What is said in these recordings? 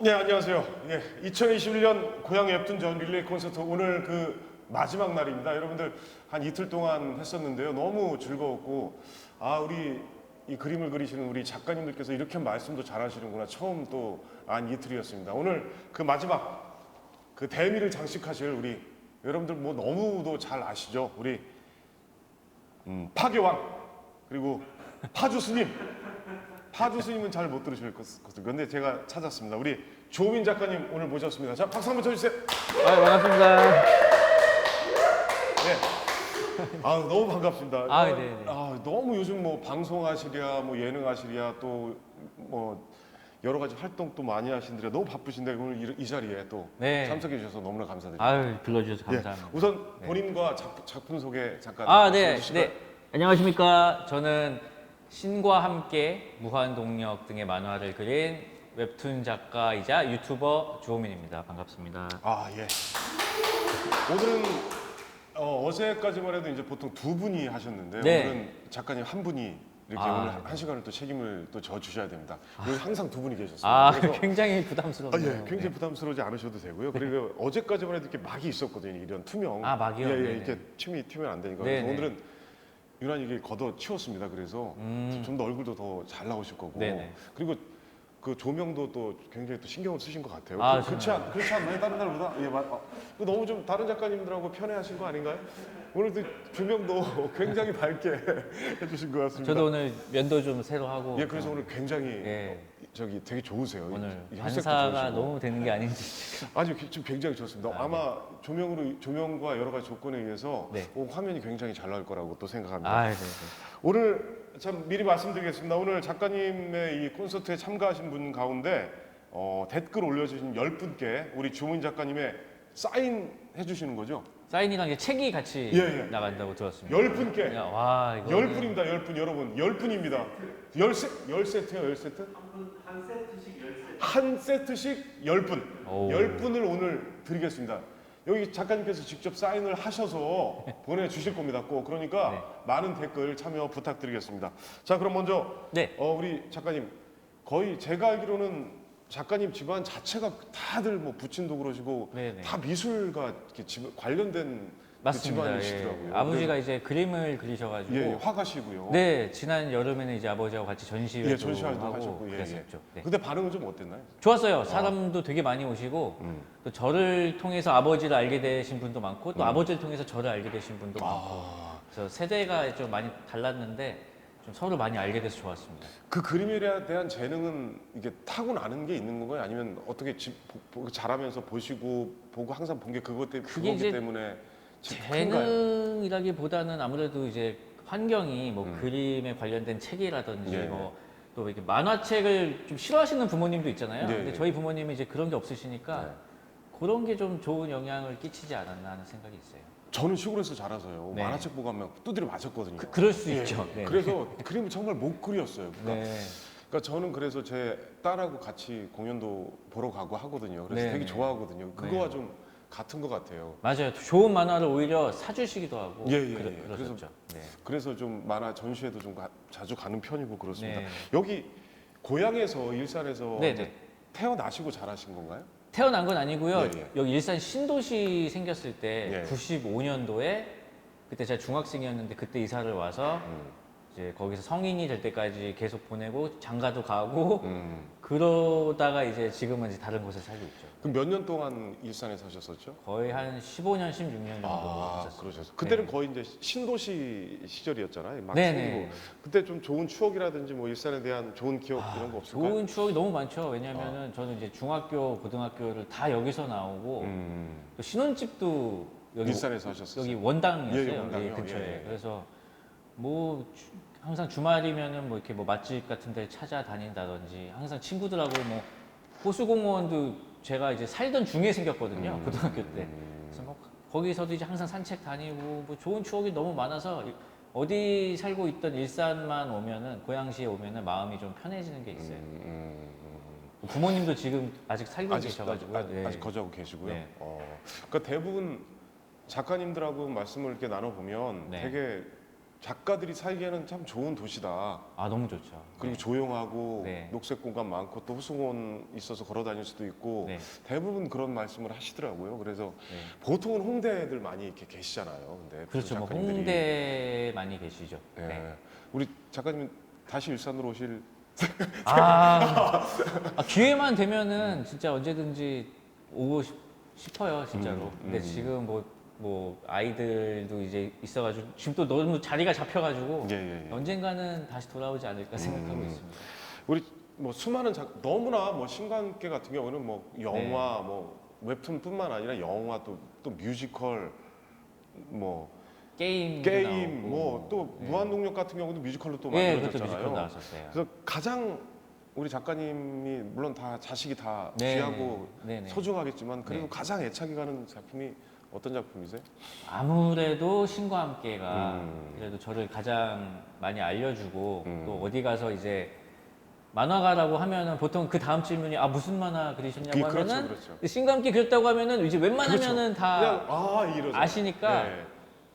네, 안녕하세요. 예, 2021년 고향 웹툰전 릴레이 콘서트 오늘 그 마지막 날입니다. 여러분들 한 이틀 동안 했었는데요. 너무 즐거웠고, 우리 이 그림을 그리시는 우리 작가님들께서 이렇게 말씀도 잘하시는구나. 처음 또 안 이틀이었습니다. 오늘 그 마지막 그 대미를 장식하실 우리 여러분들 뭐 너무도 잘 아시죠? 우리 파교왕 그리고 파주 스님. 파주 스님은 잘 못 들으실 것같아요. 근데 제가 찾았습니다. 우리 조민 작가님 오늘 모셨습니다. 자, 박수 한번 쳐주세요. 반갑습니다. 네. 너무 반갑습니다. 네네. 너무 요즘 뭐 방송하시랴, 뭐 예능하시랴, 또 뭐 여러 가지 활동도 많이 하신들여 너무 바쁘신데 오늘 이 자리에 또 네. 참석해 주셔서 너무나 감사드립니다. 불러주셔서 감사합니다. 예, 우선 본인과 작품 소개 잠깐 네. 해주실까요? 네. 안녕하십니까. 저는 신과 함께 무한동력 등의 만화를 그린 웹툰 작가이자 유튜버 주호민입니다. 반갑습니다. 예. 오늘은 어제까지만 해도 이제 보통 두 분이 하셨는데 네. 오늘은 작가님 한 분이 이렇게 오늘 한 시간을 또 책임을 또 져 주셔야 됩니다. 여기 항상 두 분이 계셨어요. 그래서 굉장히 부담스럽네요. 굉장히 부담스러우지 않으셔도 되고요. 그리고 어제까지만 해도 이렇게 막이 있었거든요. 이런 투명. 막이요? 예, 네네. 이렇게 틈이 튀면 안 되니까. 네네. 그래서 오늘은 유난히 이게 걷어 치웠습니다. 그래서 좀 더 얼굴도 더 잘 나오실 거고. 네네. 그리고 그 조명도 또 굉장히 또 신경을 쓰신 것 같아요. 그렇지 않나요? 다른 날보다? 예, 너무 좀 다른 작가님들하고 편해하신 거 아닌가요? 오늘도 조명도 굉장히 밝게 해주신 것 같습니다. 저도 오늘 면도 좀 새로 하고. 예, 그래서 오늘 굉장히 예. 되게 좋으세요. 오늘 이 혈색도 반사가 좋으시고. 너무 되는 게 아닌지. 아주 지금 굉장히 좋습니다. 아마 조명과 여러 가지 조건에 의해서 네. 화면이 굉장히 잘 나올 거라고 또 생각합니다. 네. 오늘 참 미리 말씀드리겠습니다. 오늘 작가님의 이 콘서트에 참가하신 분 가운데 댓글 올려주신 10분께 우리 조민 작가님의 사인 해주시는 거죠? 사인이랑 이제 책이 같이 예. 나간다고 들었습니다. 10분께. 와, 이거 10분입니다. 10분 여러분. 10분입니다. 10세트요? 10세트? 한 세트씩 10분. 오. 10분을 오늘 드리겠습니다. 여기 작가님께서 직접 사인을 하셔서 보내주실 겁니다. 꼭. 그러니까 네. 많은 댓글 참여 부탁드리겠습니다. 자, 그럼 먼저 네. 우리 작가님 거의 제가 알기로는 작가님 집안 자체가 다들 뭐 부친도 그러시고 네네. 다 미술과 이렇게 관련된 그 맞습니다. 집안이시더라고요. 아버지가 이제 그림을 그리셔가지고. 화가시고요. 네, 지난 여름에는 이제 아버지하고 같이 전시회도 전시활도 하고 하셨고, 그랬었죠. 네. 근데 반응은 좀 어땠나요? 좋았어요. 사람도 되게 많이 오시고 또 저를 통해서 아버지를 알게 되신 분도 많고 또 아버지를 통해서 저를 알게 되신 분도 많고 그래서 세대가 좀 많이 달랐는데 좀 서로 많이 알게 돼서 좋았습니다. 그 그림에 대한 재능은 이게 타고나는 게 있는 건가요? 아니면 어떻게 자라면서 보고 항상 본 게 그거기 이제 때문에 큰가요? 재능이라기보다는 아무래도 이제 환경이 뭐 그림에 관련된 책이라든지 예. 뭐 또 이렇게 만화책을 좀 싫어하시는 부모님도 있잖아요. 예, 근데 예. 저희 부모님은 이제 그런 게 없으시니까 네. 그런 게 좀 좋은 영향을 끼치지 않았나 하는 생각이 있어요. 저는 시골에서 자라서요. 네. 만화책 보고 하면 두드려 맞았거든요. 그럴 수 예. 있죠. 네. 그래서 그림을 정말 못 그렸어요. 그러니까, 네. 그러니까 저는 그래서 제 딸하고 같이 공연도 보러 가고 하거든요. 그래서 네, 되게 네. 좋아하거든요. 그거와 좀 같은 것 같아요. 맞아요. 좋은 만화를 오히려 사주시기도 하고 예. 그러셨죠. 네. 그래서 좀 만화 전시회도 좀 자주 가는 편이고 그렇습니다. 네. 여기 고향에서 일산에서 네, 이제 네. 태어나시고 자라신 건가요? 태어난 건 아니고요. 예, 예. 여기 일산 신도시 생겼을 때 예. 95년도에 그때 제가 중학생이었는데 그때 이사를 와서 이제 거기서 성인이 될 때까지 계속 보내고 장가도 가고 그러다가 이제 지금은 이제 다른 곳에 살고 있죠. 그럼 몇 년 동안 일산에 사셨었죠? 거의 한 15년, 16년 정도 있었어요. 그러셨어요. 그때는 거의 이제 신도시 시절이었잖아요. 막 네네. 생기고. 그때 좀 좋은 추억이라든지 뭐 일산에 대한 좋은 기억 이런 거 없을까요? 좋은 추억이 너무 많죠. 왜냐면은 저는 이제 중학교, 고등학교를 다 여기서 나오고 또 신혼집도 여기 일산에서 하셨어요. 여기 원당이었어요. 예, 원당이요? 근처에. 예. 그래서 뭐 항상 주말이면은 뭐 이렇게 뭐 맛집 같은 데 찾아다닌다든지 항상 친구들하고 뭐 호수공원도 제가 이제 살던 중에 생겼거든요. 고등학교 때. 그래서 뭐 거기서도 이제 항상 산책 다니고 뭐 좋은 추억이 너무 많아서 어디 살고 있던 일산만 오면은 고양시에 오면은 마음이 좀 편해지는 게 있어요. 부모님도 지금 아직 살고 계셔가지고요. 네. 아직 거주하고 계시고요. 네. 그러니까 대부분 작가님들하고 말씀을 이렇게 나눠보면 네. 되게 작가들이 살기에는 참 좋은 도시다. 아 너무 좋죠. 그리고 네. 조용하고 네. 녹색 공간 많고 또 호수공원 있어서 걸어 다닐 수도 있고 네. 대부분 그런 말씀을 하시더라고요. 그래서 네. 보통은 홍대들 많이 이렇게 계시잖아요. 근데 그렇죠. 뭐 작가님들이. 홍대 많이 계시죠. 네. 네. 우리 작가님 다시 일산으로 오실. 기회만 되면은 진짜 언제든지 오고 싶어요, 진짜로. 근데 음. 지금 뭐 아이들도 이제 있어가지고 지금 또 너무 자리가 잡혀가지고 예. 언젠가는 다시 돌아오지 않을까 생각하고 있습니다. 우리 뭐 수많은 너무나 뭐 신관계 같은 경우는 뭐 영화 네. 뭐 웹툰뿐만 아니라 영화 또 뮤지컬 뭐 게임 게임 뭐 또 네. 무한동력 같은 경우도 뮤지컬로 또 예, 그것도 뮤지컬 만들어졌잖아요. 나왔었어요. 그래서 가장 우리 작가님이 물론 다 자식이 다 네. 귀하고 네네. 소중하겠지만 그래도 네. 가장 애착이 가는 작품이 어떤 작품이세요? 아무래도 신과 함께가 음. 그래도 저를 가장 많이 알려주고 음. 또 어디 가서 이제 만화가라고 하면은 보통 그 다음 질문이 무슨 만화 그리셨냐고 하면은 그렇죠. 신과 함께 그렸다고 하면은 이제 웬만하면은 다 그냥 이러죠. 아시니까 네.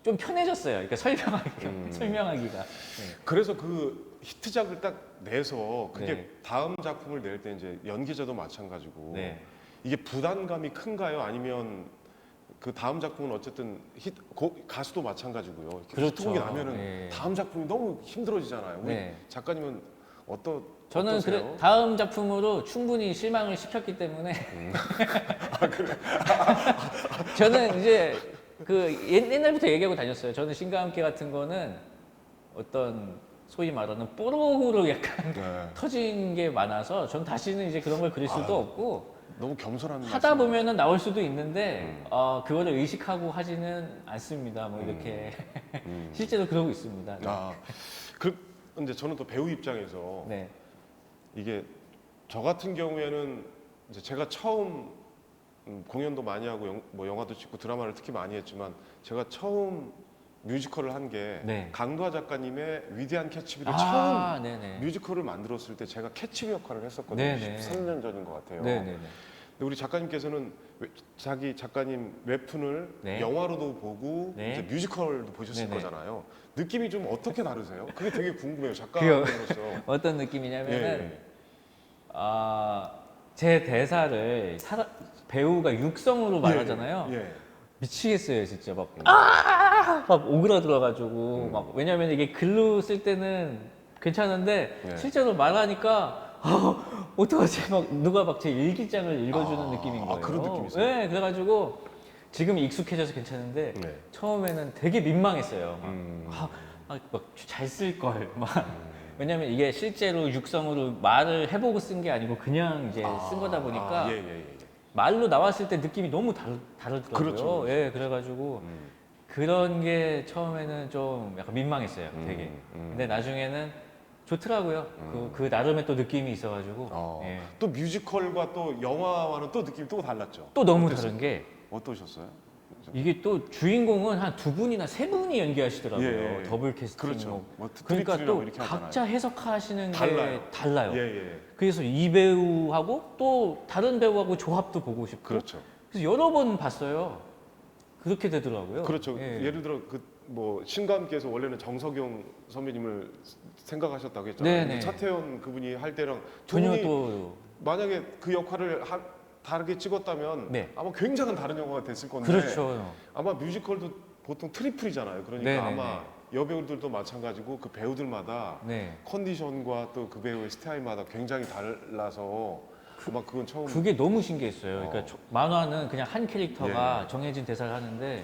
좀 편해졌어요. 그러니까 설명하기가. 네. 그래서 그 히트작을 딱 내서 그게 네. 다음 작품을 낼 때 이제 연기자도 마찬가지고 네. 이게 부담감이 큰가요? 아니면 그 다음 작품은 어쨌든 가수도 마찬가지고요. 이렇게 그렇죠. 히트곡이 나면은 네. 다음 작품이 너무 힘들어지잖아요. 우리 네. 작가님은 저는 어떠세요? 다음 작품으로 충분히 실망을 시켰기 때문에 저는 이제 그 옛날부터 얘기하고 다녔어요. 저는 신과 함께 같은 거는 어떤 소위 말하는 뽀록으로 약간 네. 터진 게 많아서 전 다시는 이제 그런 걸 그릴 수도 없고 너무 겸손한 하다 말씀. 보면은 나올 수도 있는데 그거를 의식하고 하지는 않습니다. 뭐 이렇게 실제로 그러고 있습니다. 네. 근데 저는 또 배우 입장에서 네. 이게 저 같은 경우에는 이제 제가 처음 공연도 많이 하고 뭐 영화도 찍고 드라마를 특히 많이 했지만 제가 처음 뮤지컬을 한 게 네. 강두하 작가님의 위대한 캐치비를 처음 네네. 뮤지컬을 만들었을 때 제가 캐치비 역할을 했었거든요. 네네. 13년 전인 것 같아요. 네네네. 근데 우리 작가님께서는 자기 작가님 웹툰을 네. 영화로도 보고 네. 이제 뮤지컬도 보셨을 네네. 거잖아요. 느낌이 좀 어떻게 다르세요? 그게 되게 궁금해요. 그요. 작가로서. 어떤 느낌이냐면은 예. 제 대사를 배우가 육성으로 말하잖아요. 예. 미치겠어요, 진짜 막 오그라들어가지고 막 왜냐면 이게 글로 쓸 때는 괜찮은데 네. 실제로 말하니까 어떡하지 막 누가 막 제 일기장을 읽어주는 느낌인 거예요. 그런 느낌이세요? 네, 그래가지고 지금 익숙해져서 괜찮은데 네. 처음에는 되게 민망했어요. 음. 막 잘 쓸 걸 막. 왜냐면 이게 실제로 육성으로 말을 해보고 쓴 게 아니고 그냥 이제 쓴 거다 보니까 예. 말로 나왔을 때 느낌이 너무 다르더라고요. 그렇죠. 예, 그래가지고 그런 게 처음에는 좀 약간 민망했어요, 되게. 근데 나중에는 좋더라고요. 그 나름의 또 느낌이 있어가지고. 예. 또 뮤지컬과 또 영화와는 또 느낌이 또 달랐죠. 또 너무 어땠어요? 다른 게 어떠셨어요? 이게 또 주인공은 한 두 분이나 세 분이 연기하시더라고요. 예. 더블 캐스팅. 그렇죠. 뭐 그러니까 트리플이라고 또 이렇게 하잖아요. 각자 해석하시는 게 달라요. 달라요. 예. 그래서 이 배우하고 또 다른 배우하고 조합도 보고 싶고. 그렇죠. 그래서 여러 번 봤어요. 그렇게 되더라고요. 그렇죠. 예. 예를 들어 뭐 신감께서 원래는 정석용 선배님을 생각하셨다고 했잖아요. 네네. 근데 차태현 그분이 할 때랑 두 전혀 분이 또 만약에 그 역할을 다르게 찍었다면 네. 아마 굉장한 다른 영화가 됐을 건데 그렇죠. 아마 뮤지컬도 보통 트리플이잖아요. 그러니까 네네네. 아마 여배우들도 마찬가지고 그 배우들마다 네. 컨디션과 또 그 배우의 스타일마다 굉장히 달라서 아마 그건 처음 그게 너무 신기했어요. 그러니까 만화는 그냥 한 캐릭터가 예. 정해진 대사를 하는데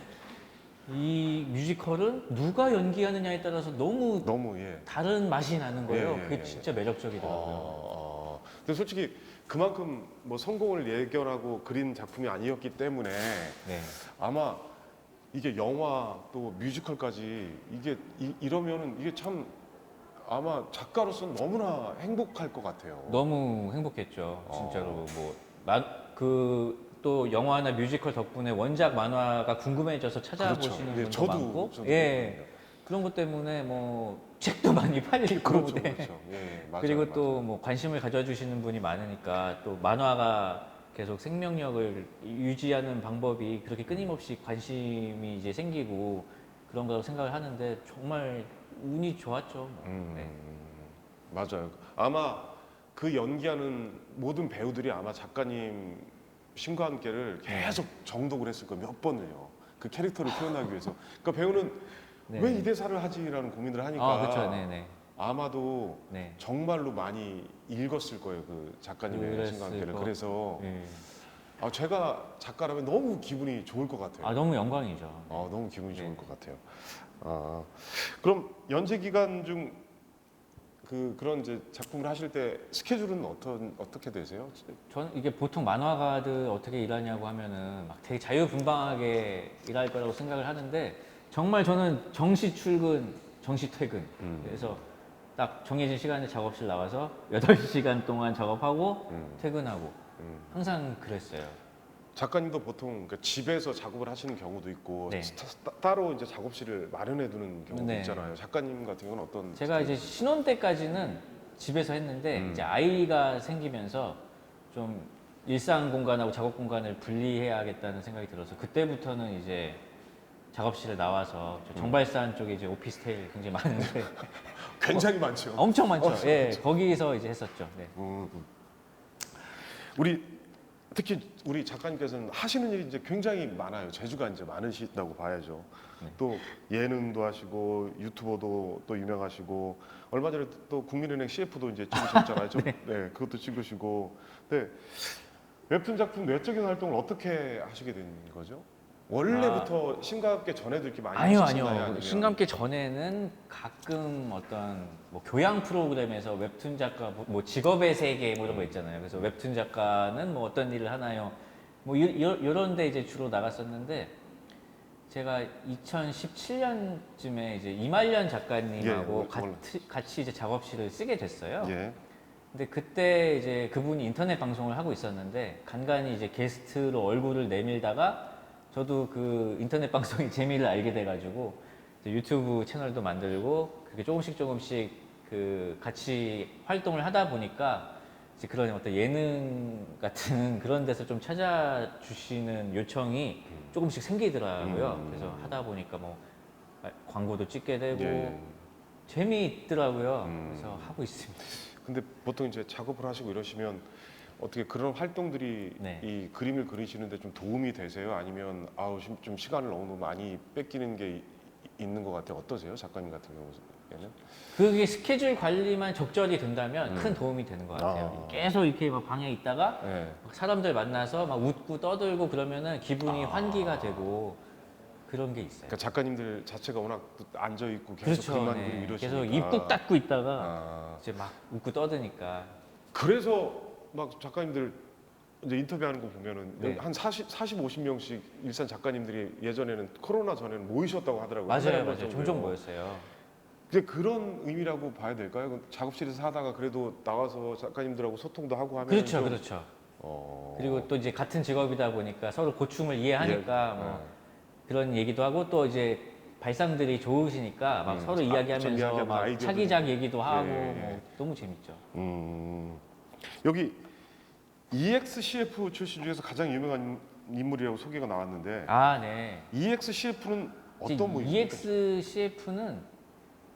이 뮤지컬은 누가 연기하느냐에 따라서 너무 너무 다른 맛이 나는 거예요. 예. 그게 진짜 매력적이더라고요. 근데 솔직히 그만큼 뭐 성공을 예견하고 그린 작품이 아니었기 때문에 네. 아마 이게 영화 또 뮤지컬까지 이게 이러면은 이게 참 아마 작가로서는 너무나 행복할 것 같아요. 너무 행복했죠. 진짜로 또 영화나 뮤지컬 덕분에 원작 만화가 궁금해져서 찾아보시는 그렇죠. 예, 분도 저도 많고, 그렇거든요. 예, 그런 것 때문에 뭐 책도 많이 팔리고, 그렇죠, 네. 그렇죠. 예, 맞아요, 그리고 맞아요. 또 뭐 관심을 가져주시는 분이 많으니까 또 만화가 계속 생명력을 유지하는 방법이 그렇게 끊임없이 관심이 이제 생기고 그런 거라고 생각을 하는데 정말 운이 좋았죠. 뭐. 네. 맞아요. 아마 그 연기하는 모든 배우들이 아마 작가님 신과 함께를 계속 정독을 했을 거예요. 몇 번을요. 그 캐릭터를 표현하기 위해서. 그러니까 배우는 네. 왜 이 대사를 하지라는 고민을 하니까 아, 그렇죠. 네네. 아마도 네. 정말로 많이 읽었을 거예요. 그 작가님의 신과 함께를. 그랬을 거. 그래서 네. 제가 작가라면 너무 기분이 좋을 것 같아요. 아, 너무 영광이죠. 너무 기분이 네. 좋을 것 같아요. 그럼 연재 기간 중 그런 이제 작품을 하실 때 스케줄은 어떻게 되세요? 저는 이게 보통 만화가들 어떻게 일하냐고 하면은 막 되게 자유분방하게 일할 거라고 생각을 하는데 정말 저는 정시 출근, 정시 퇴근. 그래서 딱 정해진 시간에 작업실 나와서 8시간 동안 작업하고 퇴근하고 항상 그랬어요. 작가님도 보통 집에서 작업을 하시는 경우도 있고 네. 따로 이제 작업실을 마련해 두는 경우도 네. 있잖아요. 작가님 같은 경우는 어떤? 제가 이제 신혼 때까지는 집에서 했는데 이제 아이가 생기면서 좀 일상 공간하고 작업 공간을 분리해야겠다는 생각이 들어서 그때부터는 이제 작업실에 나와서 저 정발산 쪽에 이제 오피스텔 굉장히 많은데 굉장히 많죠. 엄청 많죠. 엄청 예, 많죠. 거기서 이제 했었죠. 네. 특히 우리 작가님께서는 하시는 일이 이제 굉장히 많아요. 재주가 이제 많으시다고 봐야죠. 네. 또 예능도 하시고 유튜버도 또 유명하시고 얼마 전에 또 국민은행 CF도 이제 찍으셨잖아요. 네, 그것도 찍으시고. 네, 웹툰 작품 외적인 활동을 어떻게 하시게 된 거죠? 원래부터 신과 함께 전에도 이렇게 많이 아니요, 하셨나요? 아니요. 아니면? 신감께 전에는 가끔 어떤 뭐 교양 프로그램에서 웹툰 작가 뭐 직업의 세계 뭐 이런 거 있잖아요. 그래서 웹툰 작가는 뭐 어떤 일을 하나요? 뭐 이런 데 이제 주로 나갔었는데 제가 2017년쯤에 이제 이말년 작가님하고 같이 이제 작업실을 쓰게 됐어요. 예. 근데 그때 이제 그분이 인터넷 방송을 하고 있었는데 간간히 이제 게스트로 얼굴을 내밀다가 저도 그 인터넷 방송의 재미를 알게 돼가지고 이제 유튜브 채널도 만들고 그게 조금씩 그 같이 활동을 하다 보니까 이제 그런 어떤 예능 같은 그런 데서 좀 찾아주시는 요청이 조금씩 생기더라고요. 그래서 하다 보니까 뭐 광고도 찍게 되고 예. 재미있더라고요. 그래서 하고 있습니다. 근데 보통 이제 작업을 하시고 이러시면 어떻게 그런 활동들이 네. 이 그림을 그리시는데 좀 도움이 되세요? 아니면 좀 시간을 너무 많이 뺏기는 게 있는 것 같아요. 어떠세요? 작가님 같은 경우에는? 그게 스케줄 관리만 적절히 된다면 큰 도움이 되는 것 같아요. 계속 이렇게 막 방에 있다가 네. 막 사람들 만나서 막 웃고 떠들고 그러면은 기분이 환기가 되고 그런 게 있어요. 그러니까 작가님들 자체가 워낙 앉아 있고 계속 그렇죠. 그림만 네. 그리고 이러시니까. 계속 입 꾹 닫고 있다가 아, 이제 막 웃고 떠드니까. 그래서 막 작가님들 이제 인터뷰하는 거 보면은 네. 한 40, 50명씩 일산 작가님들이 예전에는 코로나 전에는 모이셨다고 하더라고요. 맞아요, 맞아요. 종종 모였어요. 근데 그런 의미라고 봐야 될까요? 그 작업실에서 하다가 그래도 나와서 작가님들하고 소통도 하고 하면 그렇죠, 그렇죠. 어... 그리고 또 이제 같은 직업이다 보니까 서로 고충을 이해하니까 예, 뭐 그런 얘기도 하고 또 이제 발상들이 좋으시니까 막 서로 이야기하면서 이야기하면서 막 아이디어도 차기작 내고. 얘기도 하고 예, 예. 뭐 너무 재밌죠. 여기 EXCF 출신 중에서 가장 유명한 인물이라고 소개가 나왔는데 아, 네. EXCF는 어떤 모임입니까? EXCF는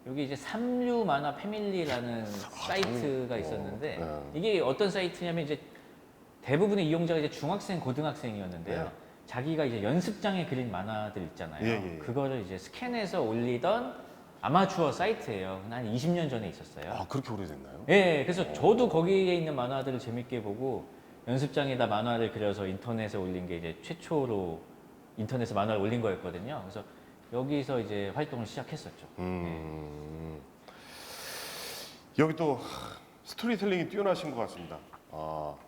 여기 이제 삼류 만화 패밀리라는 사이트가 있었는데 네. 이게 어떤 사이트냐면 이제 대부분의 이용자가 이제 중학생, 고등학생이었는데요. 네. 자기가 이제 연습장에 그린 만화들 있잖아요. 예. 그거를 이제 스캔해서 올리던 아마추어 사이트예요. 한 20년 전에 있었어요. 아 그렇게 오래됐나요? 예, 그래서 저도 거기에 있는 만화들을 재밌게 보고 연습장에다 만화를 그려서 인터넷에 올린 게 이제 최초로 인터넷에 만화를 올린 거였거든요. 그래서 여기서 이제 활동을 시작했었죠. 여기 또 스토리텔링이 뛰어나신 것 같습니다.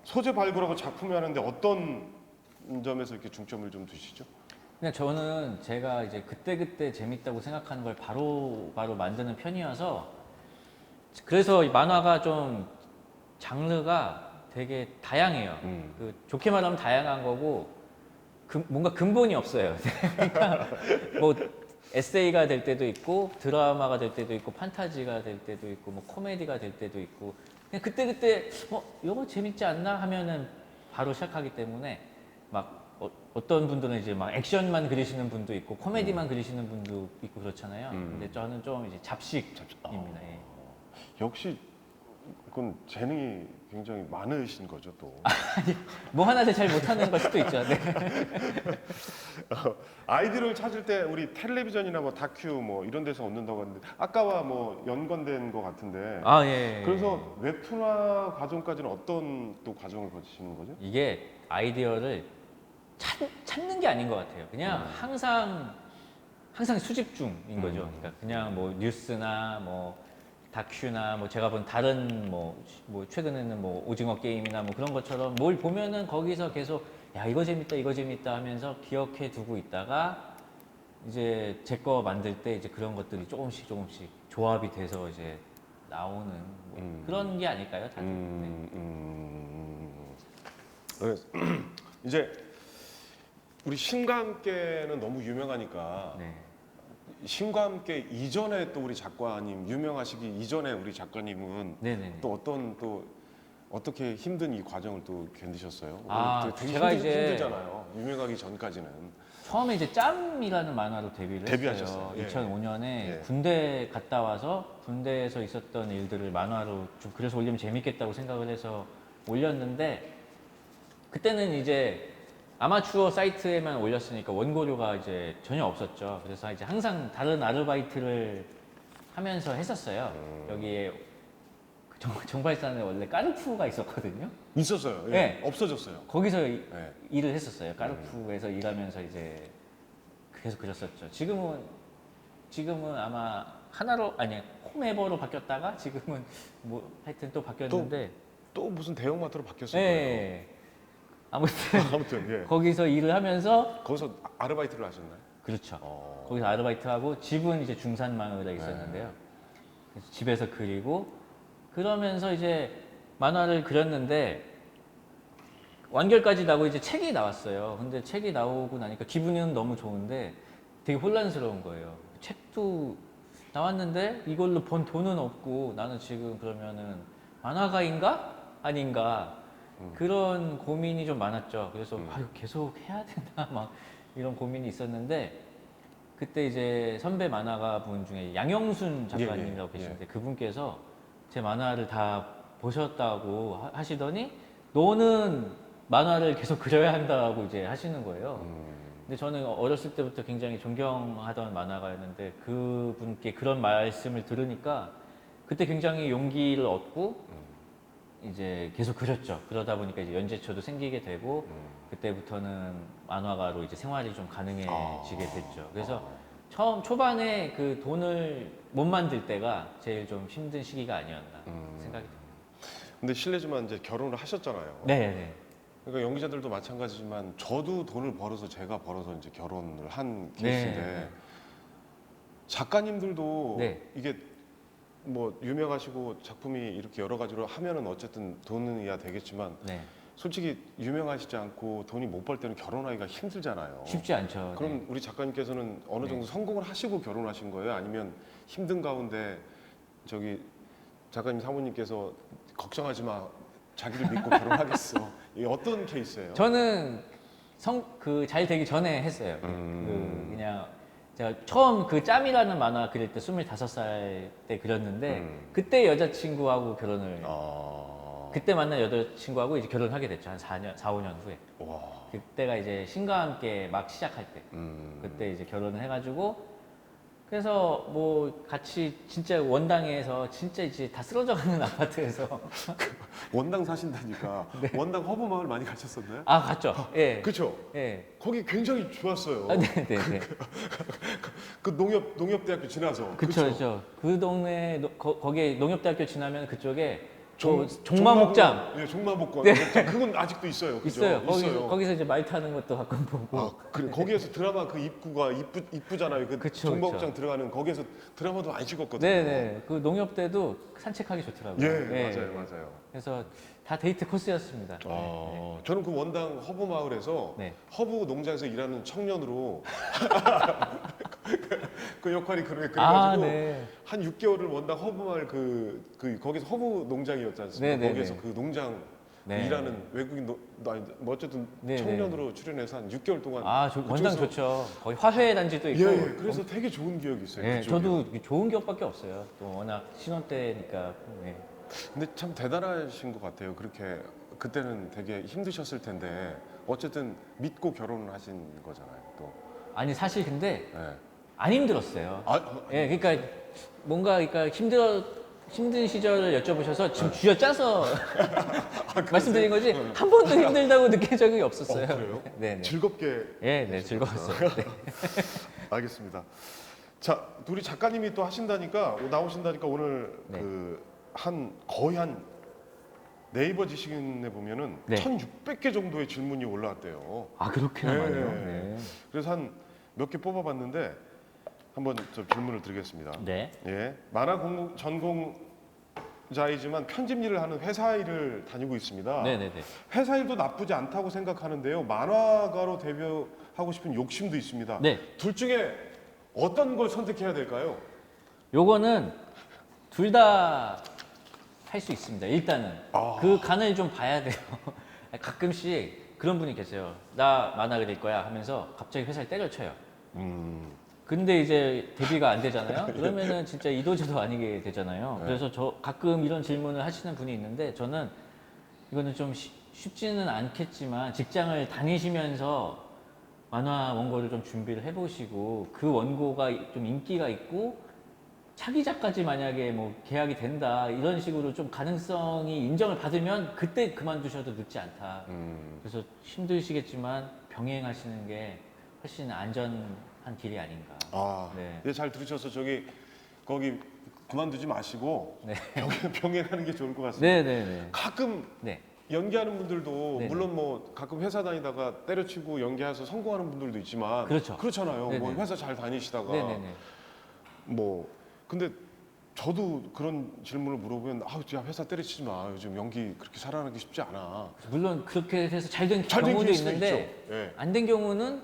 소재 발굴하고 작품을 하는데 어떤 점에서 이렇게 중점을 좀 두시죠? 그냥 저는 제가 이제 그때그때 재밌다고 생각하는 걸 바로 만드는 편이어서 그래서 이 만화가 좀 장르가 되게 다양해요. 그 좋게 말하면 다양한 거고 뭔가 근본이 없어요. 그러니까 뭐 에세이가 될 때도 있고 드라마가 될 때도 있고 판타지가 될 때도 있고 뭐 코미디가 될 때도 있고 그냥 그때 이거 재밌지 않나 하면은 바로 시작하기 때문에 막 어떤 분들은 이제 막 액션만 그리시는 분도 있고 코미디만 그리시는 분도 있고 그렇잖아요. 근데 저는 좀 이제 잡식입니다. 예. 역시 그건 재능이 굉장히 많으신 거죠 또. 뭐 하나를 잘 못하는 걸 수도 있죠. 네. 아이디어를 찾을 때 우리 텔레비전이나 뭐 다큐 뭐 이런 데서 얻는다고 하는데 아까와 뭐 연관된 것 같은데. 아 예. 그래서 웹툰화 과정까지는 어떤 또 과정을 거치시는 거죠? 이게 아이디어를 찾는 게 아닌 것 같아요. 그냥 항상 수집 중인 거죠. 그러니까 그냥 뭐 뉴스나 뭐 다큐나 뭐 제가 본 다른 뭐 최근에는 뭐 오징어 게임이나 뭐 그런 것처럼 뭘 보면은 거기서 계속 야 이거 재밌다 하면서 기억해 두고 있다가 이제 제 거 만들 때 이제 그런 것들이 조금씩 조합이 돼서 이제 나오는 뭐 그런 게 아닐까요, 다들? 그래서 이제 우리 신과 함께는 너무 유명하니까 네. 신과 함께 이전에 또 우리 작가님 유명하시기 이전에 우리 작가님은 네네. 또 어떻게 힘든 이 과정을 또 견디셨어요? 아, 되게 제가 이제 힘들잖아요. 유명하기 전까지는. 처음에 이제 짬이라는 만화로 데뷔를 데뷔하셨어요. 했어요. 예. 2005년에 예. 군대 갔다 와서 군대에서 있었던 일들을 만화로 좀 그려서 올리면 재밌겠다고 생각을 해서 올렸는데 그때는 이제 아마추어 사이트에만 올렸으니까 원고료가 이제 전혀 없었죠. 그래서 이제 항상 다른 아르바이트를 하면서 했었어요. 여기에 그 정발산에 원래 까르푸가 있었거든요. 있었어요. 예. 네. 없어졌어요. 거기서 네. 일을 했었어요. 까르푸에서 일하면서 이제 계속 그렸었죠. 지금은 아마 하나로 아니 홈에버로 바뀌었다가 지금은 뭐 하여튼 또 바뀌었는데 또 무슨 대형마트로 바뀌었을 네. 아무튼 거예요. 아무튼 예. 거기서 일을 하면서 거기서 아르바이트를 하셨나요? 그렇죠. 어. 거기서 아르바이트하고 집은 이제 중산 마을에 있었는데요. 그래서 집에서 그리고 그러면서 이제 만화를 그렸는데 완결까지 나고 이제 책이 나왔어요. 근데 책이 나오고 나니까 기분은 너무 좋은데 되게 혼란스러운 거예요. 책도 나왔는데 이걸로 번 돈은 없고 나는 지금 그러면은 만화가인가? 아닌가? 그런 고민이 좀 많았죠. 그래서 아유 계속 해야 되나 막 이런 고민이 있었는데 그때 이제 선배 만화가 분 중에 양영순 작가님이라고 예, 예, 계시는데 그분께서 제 만화를 다 보셨다고 하시더니 너는 만화를 계속 그려야 한다고 이제 하시는 거예요. 근데 저는 어렸을 때부터 굉장히 존경하던 만화가였는데 그분께 그런 말씀을 들으니까 그때 굉장히 용기를 얻고 이제 계속 그렸죠. 그러다 보니까 이제 연재처도 생기게 되고 그때부터는 만화가로 이제 생활이 좀 가능해지게 됐죠. 그래서 초반에 그 돈을 못 만들 때가 제일 좀 힘든 시기가 아니었나 생각이 듭니다. 근데 실례지만 이제 결혼을 하셨잖아요. 네. 그러니까 연기자들도 마찬가지지만 저도 돈을 벌어서 제가 벌어서 이제 결혼을 한 케이스인데 네. 작가님들도 네. 이게 뭐 유명하시고 작품이 이렇게 여러 가지로 하면은 어쨌든 돈이야 되겠지만 네. 솔직히 유명하시지 않고 돈이 못 벌 때는 결혼하기가 힘들잖아요. 쉽지 않죠. 그럼 네. 우리 작가님께서는 어느 정도 성공을 하시고 결혼하신 거예요? 아니면 힘든 가운데 저기 작가님 사모님께서 걱정하지 마 자기를 믿고 결혼하겠어 이게 어떤 케이스예요? 저는 잘 되기 전에 했어요. 그냥 제가 처음 그 짬이라는 만화 그릴 때 25살 때 그렸는데 그때 여자친구하고 결혼을 그때 만난 여자친구하고 이제 결혼하게 됐죠. 한 4, 5년 후에. 와. 그때가 이제 신과 함께 막 시작할 때. 그때 이제 결혼을 해가지고 그래서 뭐 같이 진짜 원당에서 진짜 이제 다 쓰러져가는 아파트에서 원당 사신다니까 원당 허브 마을 많이 가셨었나요? 아 갔죠. 예. 그렇죠. 예. 거기 굉장히 좋았어요. 아, 네네네. 그 농협대학교 지나서. 그쵸. 그 동네 거기에 농협대학교 지나면 그쪽에 종- 종마목장 예, 종마복권. 네. 그건 아직도 있어요. 그죠? 있어요. 있어요. 거기서 이제 말 타는 것도 가끔 보고. 아, 그래. 거기에서 드라마 그 입구가 이쁘잖아요. 그 그쵸, 종마복장 들어가는 거기에서 드라마도 많이 찍었거든요. 네네. 그 농협대도 산책하기 좋더라고요. 예, 네. 맞아요. 그래서 다 데이트 코스였습니다. 저는 그 원당 허브 마을에서 네. 허브 농장에서 일하는 청년으로 그 역할이 그래가지고 아, 네. 한 6개월을 원당 허브 마을 거기서 허브 농장이었지 않습니까? 네네네. 거기에서 그 농장 네. 일하는 외국인 아니, 뭐 어쨌든 네, 청년으로 출연해서 한 6개월 동안 원당 그쪽에서- 좋죠. 거기 화훼 단지도 있고. 예, 그래서 되게 좋은 기억이 있어요. 예, 그쪽이. 저도 좋은 기억밖에 없어요. 또 워낙 신혼 때니까. 예. 근데 참 대단하신 것 같아요. 그렇게 그때는 되게 힘드셨을 텐데 어쨌든 믿고 결혼을 하신 거잖아요. 또. 아니 사실 근데 예. 안 힘들었어요. 아, 예, 그러니까 뭔가 그러니까 힘든 시절을 여쭤보셔서 지금 쥐어짜서 말씀드린 거지 한 번도 힘들다고 느낀 적이 없었어요. 그래요? 네, 네. 즐겁게. 예, 네, 즐거웠어요. 네. 알겠습니다. 자, 우리 작가님이 또 하신다니까 나오신다니까 오늘 네. 거의 한 네이버 지식인에 보면은 네. 1,600개 정도의 질문이 올라왔대요. 아 그렇게나 네. 많이요? 네. 그래서 한 몇 개 뽑아봤는데 한번 저 질문을 드리겠습니다. 네. 예, 만화 전공자이지만 편집 일을 하는 회사 일을 다니고 있습니다. 네, 네, 네. 회사 일도 나쁘지 않다고 생각하는데요. 만화가로 데뷔하고 싶은 욕심도 있습니다. 네. 둘 중에 어떤 걸 선택해야 될까요? 요거는 둘 다 할 수 있습니다. 일단은 그 간을 좀 봐야 돼요. 가끔씩 그런 분이 계세요. 나 만화 그릴 거야 하면서 갑자기 회사를 때려쳐요. 근데 이제 데뷔가 안 되잖아요. 그러면은 진짜 이도저도 아니게 되잖아요. 네. 그래서 저 가끔 이런 질문을 하시는 분이 있는데 저는 이거는 좀 쉽지는 않겠지만 직장을 다니시면서 만화 원고를 좀 준비를 해보시고 그 원고가 좀 인기가 있고 차기작까지 만약에 뭐 계약이 된다 이런 식으로 좀 가능성이 인정을 받으면 그때 그만두셔도 늦지 않다. 그래서 힘드시겠지만 병행하시는 게 훨씬 안전한 길이 아닌가. 네. 네. 잘 들으셔서 거기 그만두지 마시고 네. 병행하는 게 좋을 것 같습니다. 네, 네, 네. 가끔 네. 연기하는 분들도 네네. 물론 뭐 가끔 회사 다니다가 때려치고 연기해서 성공하는 분들도 있지만 그렇죠. 그렇잖아요. 뭐 네네. 회사 잘 다니시다가 네, 네, 네. 뭐 근데 저도 그런 질문을 물어보면 야 회사 때려치지 마. 요즘 연기 그렇게 살아나기 쉽지 않아. 물론 그렇게 해서 잘 된 잘된 경우도 케이스도 있는데 있죠. 예. 안 된 경우는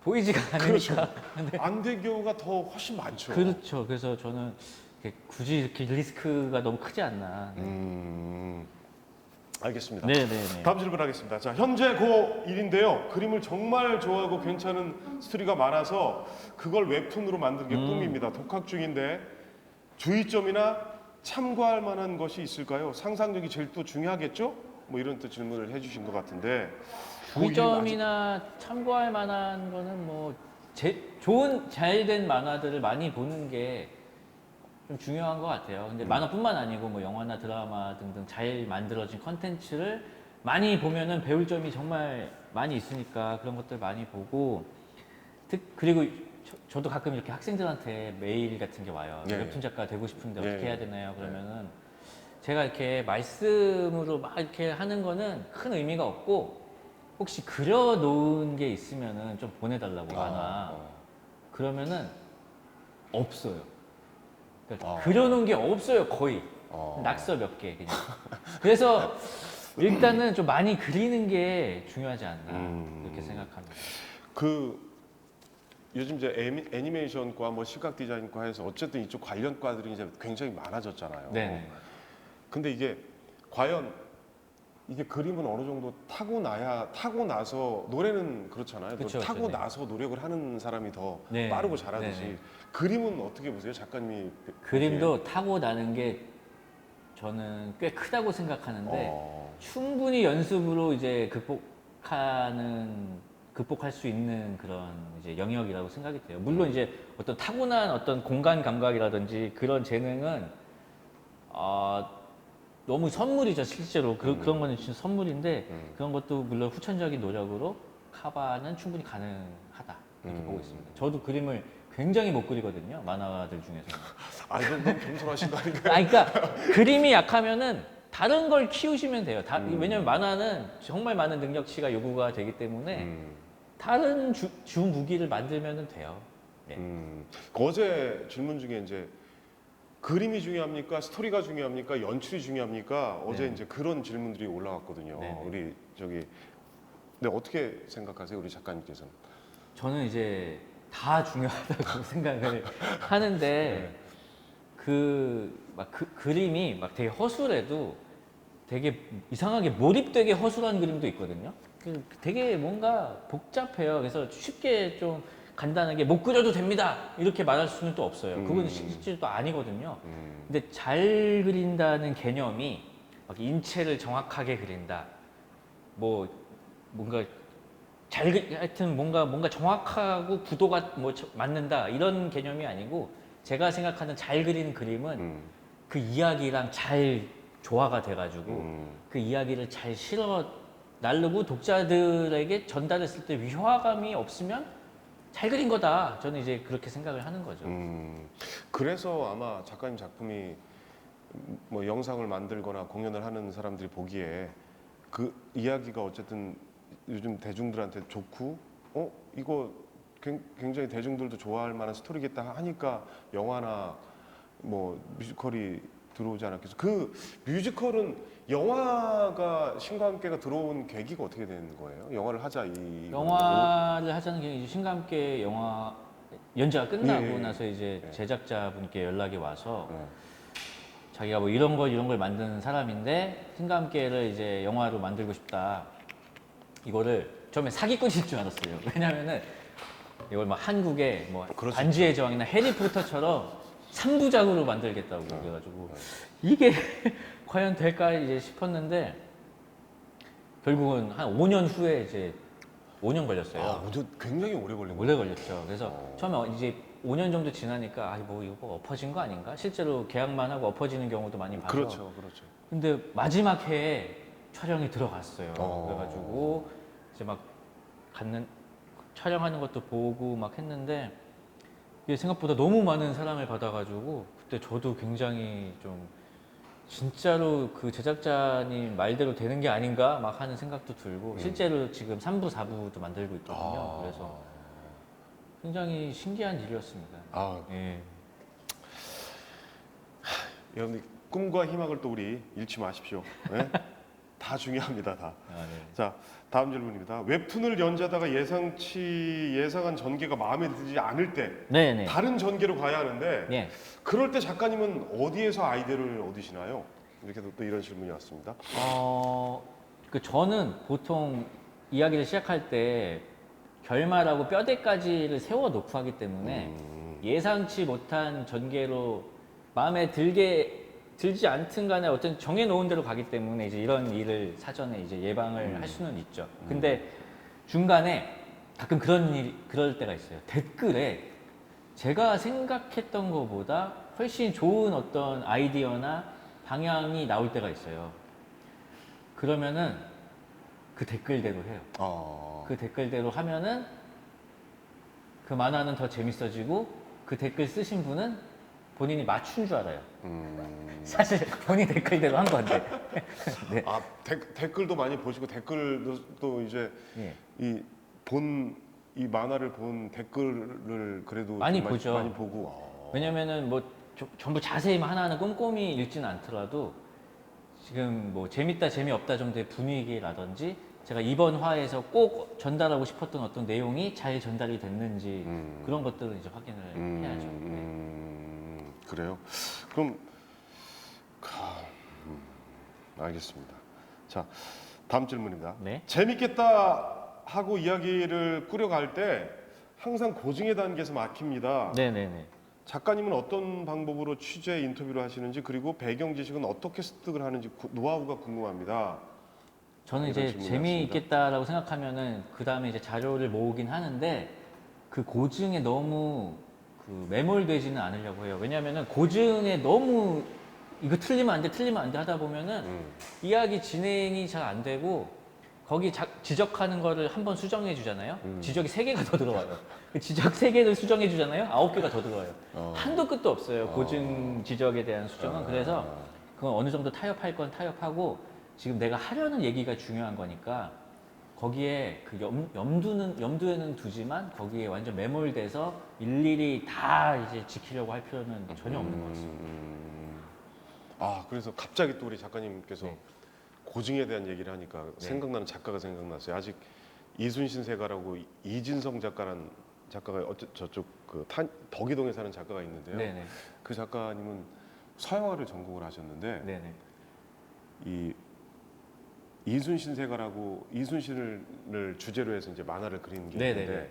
보이지가 않으니까. 그렇죠. 안 된 경우가 더 훨씬 많죠. 그렇죠. 그래서 저는 이렇게 굳이 이렇게 리스크가 너무 크지 않나. 알겠습니다. 네, 네, 네. 다음 질문하겠습니다. 자, 현재 고1인데요. 그림을 정말 좋아하고 괜찮은 스토리가 많아서 그걸 웹툰으로 만드는 게 꿈입니다. 독학 중인데 주의점이나 참고할 만한 것이 있을까요? 상상력이 제일 또 중요하겠죠? 뭐 이런 또 질문을 해주신 것 같은데 주의점이나 참고할 만한 거는 뭐 좋은 잘된 만화들을 많이 보는 게 좀 중요한 것 같아요. 근데 만화뿐만 아니고 뭐 영화나 드라마 등등 잘 만들어진 컨텐츠를 많이 보면은 배울 점이 정말 많이 있으니까 그런 것들 많이 보고 그리고 저도 가끔 이렇게 학생들한테 메일 같은 게 와요. 네. 웹툰 작가 되고 싶은데 네. 어떻게 해야 되나요? 그러면은 제가 이렇게 말씀으로 막 이렇게 하는 거는 큰 의미가 없고 혹시 그려놓은 게 있으면은 좀 보내달라고 만화. 그러면은 없어요. 그러니까 그려놓은 게 없어요 거의. 낙서 몇 개 그냥. 그래서 일단은 좀 많이 그리는 게 중요하지 않나 그렇게 생각합니다. 요즘 이제 애니메이션과 뭐 시각 디자인과 해서 어쨌든 이쪽 관련과들이 이제 굉장히 많아졌잖아요. 네. 근데 이게 과연 이게 그림은 어느 정도 타고 나서 노래는 그렇잖아요. 그쵸, 타고 그쵸, 네. 나서 노력을 하는 사람이 더 네. 빠르고 잘하듯이 네, 네. 그림은 어떻게 보세요, 작가님이? 그림도 타고 나는 게 저는 꽤 크다고 생각하는데 충분히 연습으로 이제 극복할 수 있는 그런 이제 영역이라고 생각이 돼요. 물론 이제 어떤 타고난 어떤 공간 감각이라든지 그런 재능은 너무 선물이죠 실제로 그런 거는 진짜 선물인데 그런 것도 물론 후천적인 노력으로 커버는 충분히 가능하다 이렇게 보고 있습니다. 저도 그림을 굉장히 못 그리거든요 만화들 중에서. 이건 너무 겸손하신 거 아닌가요? 그러니까 그림이 약하면은 다른 걸 키우시면 돼요. 왜냐면 만화는 정말 많은 능력치가 요구가 되기 때문에 다른 주 무기를 만들면 돼요. 네. 어제 질문 중에 이제 그림이 중요합니까? 스토리가 중요합니까? 연출이 중요합니까? 어제 네. 이제 그런 질문들이 올라왔거든요. 네. 우리 네, 어떻게 생각하세요, 우리 작가님께서는? 저는 이제 다 중요하다고 생각을 하는데 네. 그림이 막 되게 허술해도 되게 이상하게 몰입되게 허술한 그림도 있거든요. 되게 뭔가 복잡해요. 그래서 쉽게 좀 간단하게 못 그려도 됩니다 이렇게 말할 수는 또 없어요. 그건 실제 또 아니거든요. 근데 잘 그린다는 개념이 막 인체를 정확하게 그린다. 뭐 뭔가 하여튼 뭔가 정확하고 구도가 뭐 맞는다 이런 개념이 아니고 제가 생각하는 잘 그린 그림은 그 이야기랑 잘 조화가 돼가지고 그 이야기를 잘 실어 나르고 독자들에게 전달했을 때 위화감이 없으면 잘 그린 거다. 저는 이제 그렇게 생각을 하는 거죠. 그래서 아마 작가님 작품이 뭐 영상을 만들거나 공연을 하는 사람들이 보기에 그 이야기가 어쨌든 요즘 대중들한테 좋고 이거 굉장히 대중들도 좋아할 만한 스토리겠다 하니까 영화나 뭐 뮤지컬이 들어오지 않았겠어. 그 뮤지컬은 영화가 신과 함께가 들어온 계기가 어떻게 된 거예요? 영화를 하자 이 영화를 하자는 게 이제 신과 함께 영화 연재가 끝나고 예, 예, 나서 이제 예. 제작자분께 연락이 와서 예. 자기가 뭐 이런 걸 만드는 사람인데 신과 함께를 이제 영화로 만들고 싶다. 이거를 처음에 사기꾼일 줄 알았어요. 왜냐면은 이걸 막 한국의 뭐 그럴 수 반지의 제왕이나 해리포터처럼 3부작으로 만들겠다고 그래가지고 이게 과연 될까 이제 싶었는데 결국은 한 5년 후에 이제 5년 걸렸어요. 아, 굉장히 오래 걸린 거예요. 오래 걸렸죠. 그래서 처음에 이제 5년 정도 지나니까 뭐 이거 엎어진 거 아닌가? 실제로 계약만 하고 엎어지는 경우도 많이 봐서. 그렇죠, 그렇죠. 근데 마지막 해에 촬영이 들어갔어요. 어. 그래가지고 이제 막 촬영하는 것도 보고 막 했는데 이게 생각보다 너무 많은 사랑을 받아가지고 그때 저도 굉장히 좀 진짜로 그 제작자님 말대로 되는 게 아닌가 막 하는 생각도 들고 실제로 지금 3부, 4부도 만들고 있거든요. 그래서 굉장히 신기한 일이었습니다. 아, 예. 여러분 꿈과 희망을 또 우리 잃지 마십시오. 네? 다 중요합니다, 다. 아, 네. 자, 다음 질문입니다. 웹툰을 연재하다가 예상한 전개가 마음에 들지 않을 때 네네. 다른 전개로 가야 하는데 예. 그럴 때 작가님은 어디에서 아이디어를 얻으시나요? 이렇게 또 이런 질문이 왔습니다. 저는 보통 이야기를 시작할 때 결말하고 뼈대까지를 세워놓고 하기 때문에 예상치 못한 전개로 마음에 들지 않든 간에 어떤 정해놓은 대로 가기 때문에 이제 이런 일을 사전에 이제 예방을 할 수는 있죠. 근데 중간에 가끔 그럴 때가 있어요. 댓글에 제가 생각했던 것보다 훨씬 좋은 어떤 아이디어나 방향이 나올 때가 있어요. 그러면은 그 댓글대로 해요. 그 댓글대로 하면은 그 만화는 더 재밌어지고 그 댓글 쓰신 분은 본인이 맞춘 줄 알아요. 사실 본인 댓글대로 한 건데. 네. 아, 댓글도 많이 보시고 댓글도 또 이제 예. 이 만화를 본 댓글을 그래도 많이 좀 보죠. 많이 보고. 왜냐면은 뭐 전부 자세히 하나하나 꼼꼼히 읽지는 않더라도 지금 뭐 재밌다 재미없다 정도의 분위기라든지 제가 이번 화에서 꼭 전달하고 싶었던 어떤 내용이 잘 전달이 됐는지 그런 것들은 이제 확인을 해야죠. 그래요? 그럼 알겠습니다. 자, 다음 질문입니다. 네. 재밌겠다 하고 이야기를 꾸려갈 때 항상 고증의 단계에서 막힙니다. 네네네. 작가님은 어떤 방법으로 취재 인터뷰를 하시는지 그리고 배경 지식은 어떻게 습득을 하는지 노하우가 궁금합니다. 저는 이런 이제 질문이 재미있겠다라고 생각하면은 그 다음에 이제 자료를 모으긴 하는데 그 고증에 너무 그 매몰되지는 않으려고 해요. 왜냐하면은 고증에 너무 이거 틀리면 안 돼, 틀리면 안 돼 하다 보면은 이야기 진행이 잘 안 되고 거기 지적하는 거를 한 번 수정해 주잖아요. 지적이 3개가 더 들어와요. 그 지적 3개를 수정해 주잖아요. 9개가 더 들어와요. 한도 끝도 없어요. 고증 지적에 대한 수정은. 그래서 그건 어느 정도 타협할 건 타협하고 지금 내가 하려는 얘기가 중요한 거니까 거기에 그 염두에는 두지만 거기에 완전 매몰돼서 일일이 다 이제 지키려고 할 필요는 전혀 없는 것 같습니다. 아, 그래서 갑자기 또 우리 작가님께서 네. 고증에 대한 얘기를 하니까 생각나는 작가가 생각났어요. 아직 이순신 세가라고 이진성 작가란 작가가 저쪽 그 덕이동에 사는 작가가 있는데요. 네네. 그 작가님은 서양화를 전공을 하셨는데 네네. 이 이순신 세가라고 이순신을 주제로 해서 이제 만화를 그리는 게 네네네. 있는데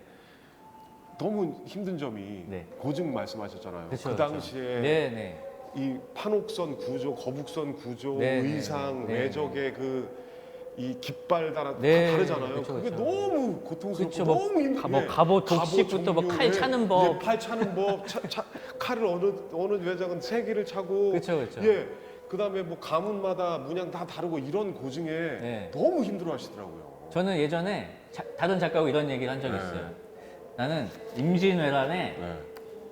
너무 힘든 점이 네. 고증 말씀하셨잖아요. 그쵸, 그 그쵸. 당시에 네네. 이 판옥선 구조, 거북선 구조, 네네. 의상, 네네. 외적의 그 이 깃발 다 네. 다르잖아요. 그쵸, 그게 그쵸. 너무 고통스럽고 그쵸, 뭐 너무 힘들게 뭐 갑옷 독식부터 뭐 칼 차는 법. 팔 차는 법, 칼을 어느 외장은 세 개를 차고, 그쵸, 그쵸. 예, 그다음에 뭐 가문마다 문양 다 다르고 이런 고증에 네. 너무 힘들어하시더라고요. 저는 예전에 다른 작가하고 이런 얘기를 한 적이 네. 있어요. 나는 임진왜란에 네.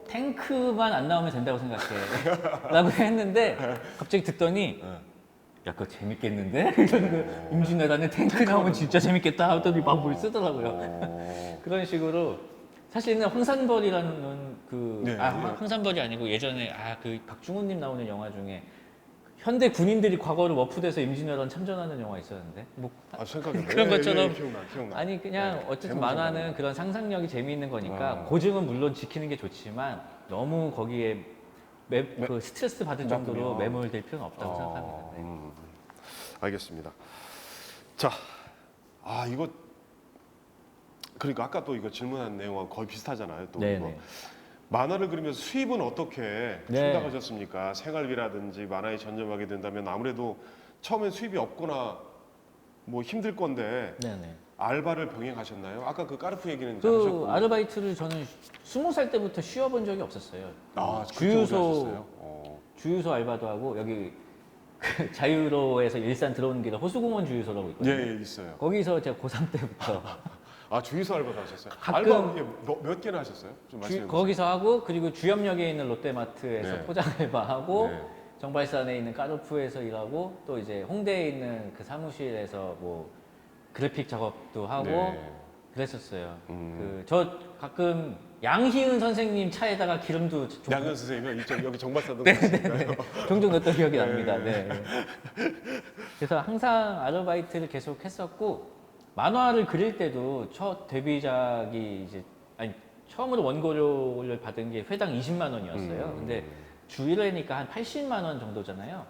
탱크만 안 나오면 된다고 생각해. 라고 했는데 갑자기 듣더니 네. 야, 그거 재밌겠는데? 이러는 임진왜란에 탱크 나오면 진짜 재밌겠다 하더니 막 뭘 쓰더라고요. 그런 식으로 사실은 황산벌이라는 네, 네. 황산벌이 아니고 예전에 그 박중훈님 나오는 영화 중에 현대 군인들이 과거를 워프돼서 임진왜란 참전하는 영화 있었는데 뭐 생각이 그런 것처럼 기억나. 아니 그냥 네, 어쨌든 제목 만화는 생각나. 그런 상상력이 재미있는 거니까 아. 고증은 물론 지키는 게 좋지만 너무 거기에 그 스트레스 받을 정도로 나쁘면. 매몰될 필요는 없다고 생각합니다. 네. 알겠습니다. 자, 이거 그러니까 아까 또 이거 질문한 내용하고 거의 비슷하잖아요. 또 네, 이거 네. 만화를 그리면서 수입은 어떻게 네. 충당하셨습니까? 생활비라든지 만화에 전념하게 된다면 아무래도 처음엔 수입이 없거나 뭐 힘들 건데 네네. 알바를 병행하셨나요? 아까 그 까르푸 얘기는 이제 그 하셨고. 아르바이트를 저는 20살 때부터 쉬어본 적이 없었어요. 그때 오래 주유소 하셨어요? 주유소 알바도 하고 여기 그 자유로에서 일산 들어오는 길에 호수공원 주유소라고 있거든요. 예, 있어요. 거기서 제가 고3 때부터 주유소 알바도 하셨어요? 가끔- 알바 몇 개나 하셨어요? 좀 말씀해 주세요. 거기서 하고 그리고 주염역에 있는 롯데마트에서 네. 포장 알바하고 네. 정발산에 있는 까르푸에서 일하고 또 이제 홍대에 있는 그 사무실에서 뭐 그래픽 작업도 하고 네. 그랬었어요. 음. 저 가끔 양희은 선생님 차에다가 기름도 양현 선생님은 이쪽 여기 정발사도 네, 가시니까요. 종종 넣었던 기억이 네. 납니다. 네. 그래서 항상 아르바이트를 계속 했었고 만화를 그릴 때도 첫 데뷔작이 이제 처음으로 원고료를 받은 게 회당 20만 원이었어요. 근데 주 1회니까 한 80만 원 정도잖아요.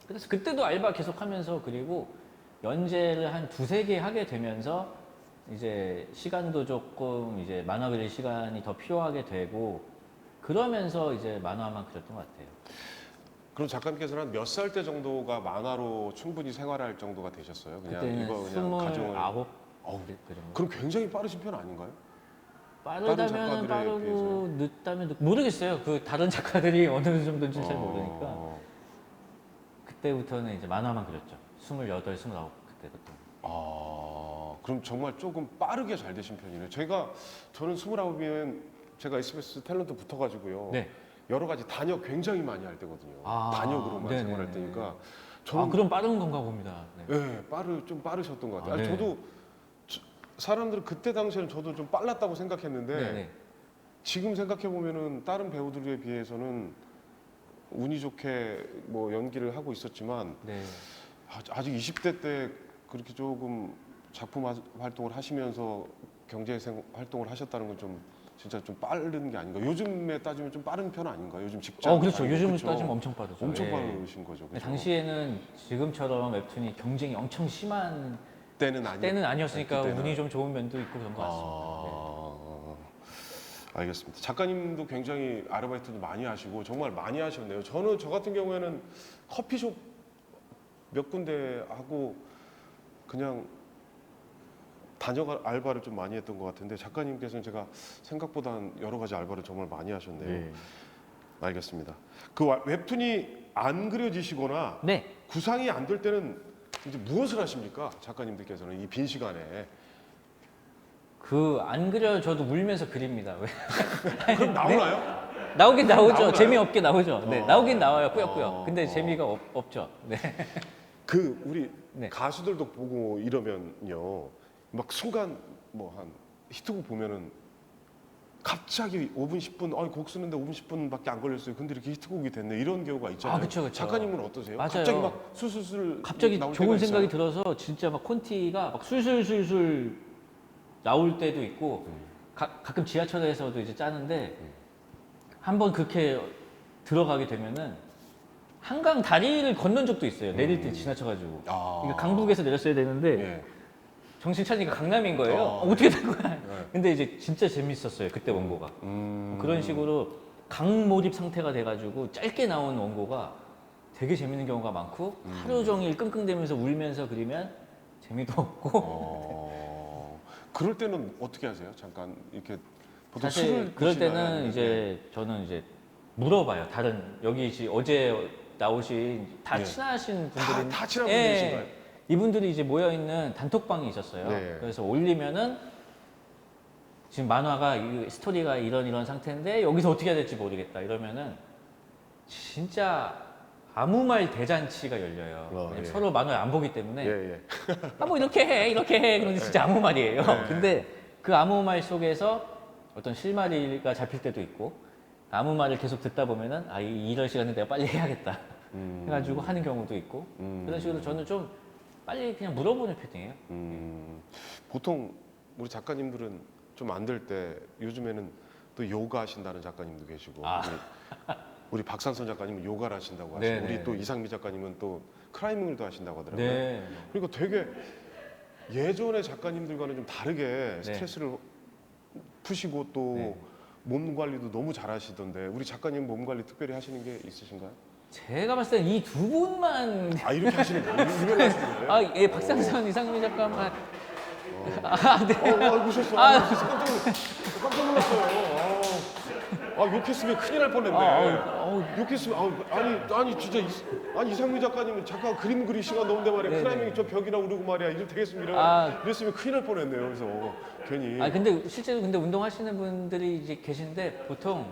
그래서 그때도 알바 계속 하면서 그리고 연재를 한 두세 개 하게 되면서 이제 시간도 조금 이제 만화 그릴 시간이 더 필요하게 되고 그러면서 이제 만화만 그렸던 것 같아요. 그럼 작가님께서는 몇 살 때 정도가 만화로 충분히 생활할 정도가 되셨어요? 그냥 그때는 이거 그냥 가정을. 29? 어우, 그 정도. 그럼 굉장히 빠르신 편 아닌가요? 빠르다면 작가들에 빠르고 늦다면 모르겠어요. 그 다른 작가들이 어느 정도인지 잘 모르니까 어. 그때부터는 이제 만화만 그렸죠. 28, 29 그때부터. 그럼 정말 조금 빠르게 잘 되신 편이네요. 저는 29이면 제가 SBS 탤런트 붙어가지고요. 네. 여러 가지 단역 굉장히 많이 할 때거든요. 아, 단역으로만 네네네. 생활할 때니까. 저는 그럼 빠른 건가 봅니다. 네. 좀 빠르셨던 것 같아요. 네. 저도 사람들은 그때 당시에는 저도 좀 빨랐다고 생각했는데 네네. 지금 생각해 보면은 다른 배우들에 비해서는 운이 좋게 뭐 연기를 하고 있었지만 네. 아직 20대 때 그렇게 조금 작품 활동을 하시면서 경제 활동을 하셨다는 건 좀 진짜 좀 빠른 게 아닌가. 요즘에 따지면 좀 빠른 편 아닌가. 요즘 직장. 그렇죠. 다니고, 요즘 그렇죠? 따지면 엄청 빠르죠. 엄청 예. 빠르신 거죠. 근데 그죠? 당시에는 지금처럼 웹툰이 경쟁이 엄청 심한 때는 아니었으니까 그때는. 운이 좀 좋은 면도 있고 그런 것 같습니다. 알겠습니다. 작가님도 굉장히 아르바이트도 많이 하시고 정말 많이 하셨네요. 저 같은 경우에는 커피숍 몇 군데 하고 그냥 단역 알바를 좀 많이 했던 것 같은데 작가님께서는 제가 생각보다는 여러 가지 알바를 정말 많이 하셨네요. 네. 알겠습니다. 그 웹툰이 안 그려지시거나 네. 구상이 안 될 때는 이제 무엇을 하십니까? 작가님들께서는 이 빈 시간에. 안 그려져도 울면서 그립니다. 왜? 그럼 나오나요? 나오긴 나오죠. 나오나요? 재미없게 나오죠. 네, 나오긴 나와요. 꾸역꾸역. 어. 근데 재미가 없죠. 네. 우리 네. 가수들도 보고 이러면요. 막 순간 뭐 한 히트곡 보면은 갑자기 5분 10분 곡 쓰는데 5분 10분밖에 안 걸렸어요. 근데 이렇게 히트곡이 됐네. 이런 경우가 있잖아요. 그쵸. 작가님은 어떠세요? 맞아요. 갑자기 막 술술술 갑자기 나올 좋은 때가 생각이 있어요? 들어서 진짜 막 콘티가 막 술술술술 나올 때도 있고 가끔 지하철에서도 이제 짜는데 한번 그렇게 들어가게 되면은 한강 다리를 건넌 적도 있어요. 내릴 때 지나쳐가지고. 아. 그러니까 강북에서 내렸어야 되는데 예. 정신 차리니까 강남인 거예요. 아, 어떻게 된 거야? 네. 근데 이제 진짜 재밌었어요. 그때 원고가. 그런 식으로 강몰입 상태가 돼가지고 짧게 나온 원고가 되게 재밌는 경우가 많고 하루 종일 끙끙대면서 울면서 그리면 재미도 없고 그럴 때는 어떻게 하세요? 잠깐 이렇게 보통 사실 술을 그럴 드시나요? 때는 아니면- 이제 저는 이제 물어봐요. 다른 여기 어제 나오신 다 네. 친하신 분들이 다 친한 분들이신가요? 이분들이 이제 모여 있는 단톡방이 있었어요. 네. 그래서 올리면은 지금 만화가 스토리가 이런 상태인데 여기서 어떻게 해야 될지 모르겠다 이러면은 진짜 아무 말 대잔치가 열려요. 왜냐면 예. 서로 만화를 안 보기 때문에 예, 예. 아 뭐 이렇게 해 그런데 진짜 아무 말이에요. 근데 그 아무 말 속에서 어떤 실마리가 잡힐 때도 있고 아무 말을 계속 듣다 보면은 아 이럴 시간에 내가 빨리 해야겠다 해가지고 하는 경우도 있고 그런 식으로 저는 좀 빨리 그냥 물어보는 편이에요. 보통 우리 작가님들은 좀 안 될 때 요즘에는 또 요가 하신다는 작가님도 계시고 아. 우리 박상선 작가님은 요가를 하신다고 하시고 네네. 우리 또 이상미 작가님은 또 클라이밍을 또 하신다고 하더라고요. 네. 그러니까 되게 예전의 작가님들과는 좀 다르게 네. 스트레스를 푸시고 또 네. 몸 관리도 너무 잘하시던데 우리 작가님 몸 관리 특별히 하시는 게 있으신가요? 제가 봤을 땐 이 두 분만 아 이렇게 하시는 거예요? 유명하신 거예요? 아 예 박상선 이상민 작가만 아 네. 오셨어. 아. 깜짝 놀랐어요. 욕했으면 큰일 날 뻔했네. 욕했으면 아니 진짜 이상민 작가님은 작가 그림 그릴 시간 넘는데 말이야. 네네. 클라이밍 저 벽이나 오르고 말이야. 이럴 되겠습니다. 아. 이랬으면 큰일 날 뻔했네요. 그래서 괜히. 아 근데 실제로 근데 운동하시는 분들이 이제 계신데 보통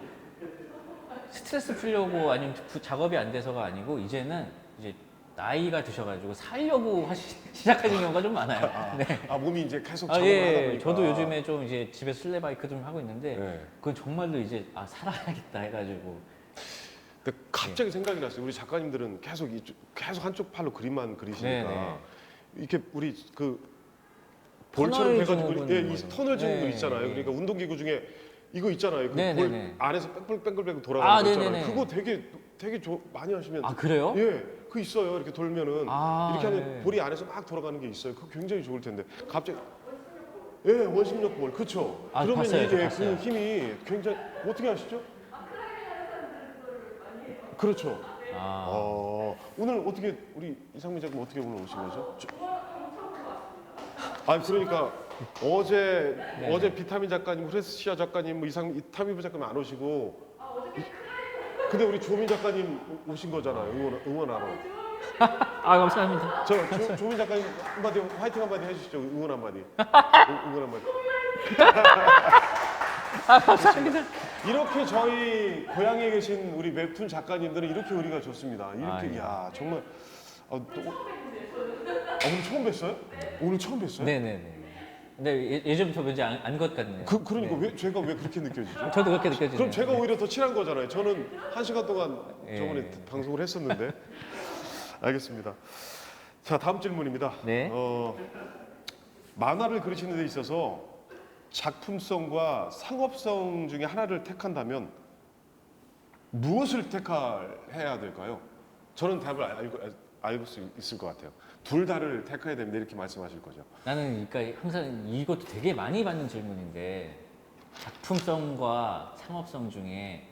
스트레스 풀려고 아니면 작업이 안 돼서가 아니고 이제는 이제 나이가 드셔가지고 살려고 시작하는 경우가 좀 많아요. 네. 몸이 이제 계속 아, 작업을 하다 예, 보니까. 저도 요즘에 좀 이제 집에 슬래바이크 좀 하고 있는데 네. 그건 정말로 이제 살아야겠다 해가지고 근데 갑자기 생각이 났어요. 우리 작가님들은 계속 한쪽 팔로 그림만 그리시니까 네네. 이렇게 우리 그 터널 볼처럼 해가지고 증후군 이 뭐 터널 증후군 네, 있잖아요. 네. 그러니까 운동기구 중에 이거 있잖아요. 그 네네네. 볼 안에서 뺑글뺑글 아, 돌아가는 거 있잖아요. 네네네. 그거 되게 많이 하시면 아 그래요? 예, 그 있어요. 이렇게 돌면은 아, 이렇게 하면 네. 볼이 안에서 막 돌아가는 게 있어요. 그거 굉장히 좋을 텐데 갑자기 예, 원심력 볼 그렇죠. 아, 그러면 봤어요, 저 이게 봤어요. 그 힘이 굉장히 어떻게 하시죠? 그렇죠. 오늘 어떻게 우리 이상민 작가님 어떻게 오늘 오신 거죠? 그러니까 어제 비타민 작가님, 프레스시아 작가님, 뭐 이타미부 작가님 안 오시고 근데 우리 조민 작가님 오신 거잖아요. 응원하러. 아 감사합니다. 조민 작가님 한마디 화이팅 한마디 해주시죠. 응원 한마디. 응원 한마디. 아 감사합니다. 이렇게 저희 고향에 계신 우리 웹툰 작가님들은 이렇게 우리가 좋습니다. 이렇게 예. 야 정말 오늘 처음 뵀어요? 오늘 처음 뵀어요? 네네네. 근데 예전부터 왠지 안 것 같네요. 그러니까 네. 제가 왜 그렇게 느껴지죠? 저도 그렇게 느껴지네요. 그럼 제가 오히려 더 친한 거잖아요. 저는 1시간 동안 예. 저번에 방송을 했었는데. 알겠습니다. 자, 다음 질문입니다. 네. 만화를 그리시는 데 있어서 작품성과 상업성 중에 하나를 택한다면 무엇을 택해야 될까요? 저는 답을 알고 수 있을 것 같아요. 둘 다를 택해야 됩니다. 이렇게 말씀하실 거죠. 나는 그러니까 항상 이것도 되게 많이 받는 질문인데 작품성과 상업성 중에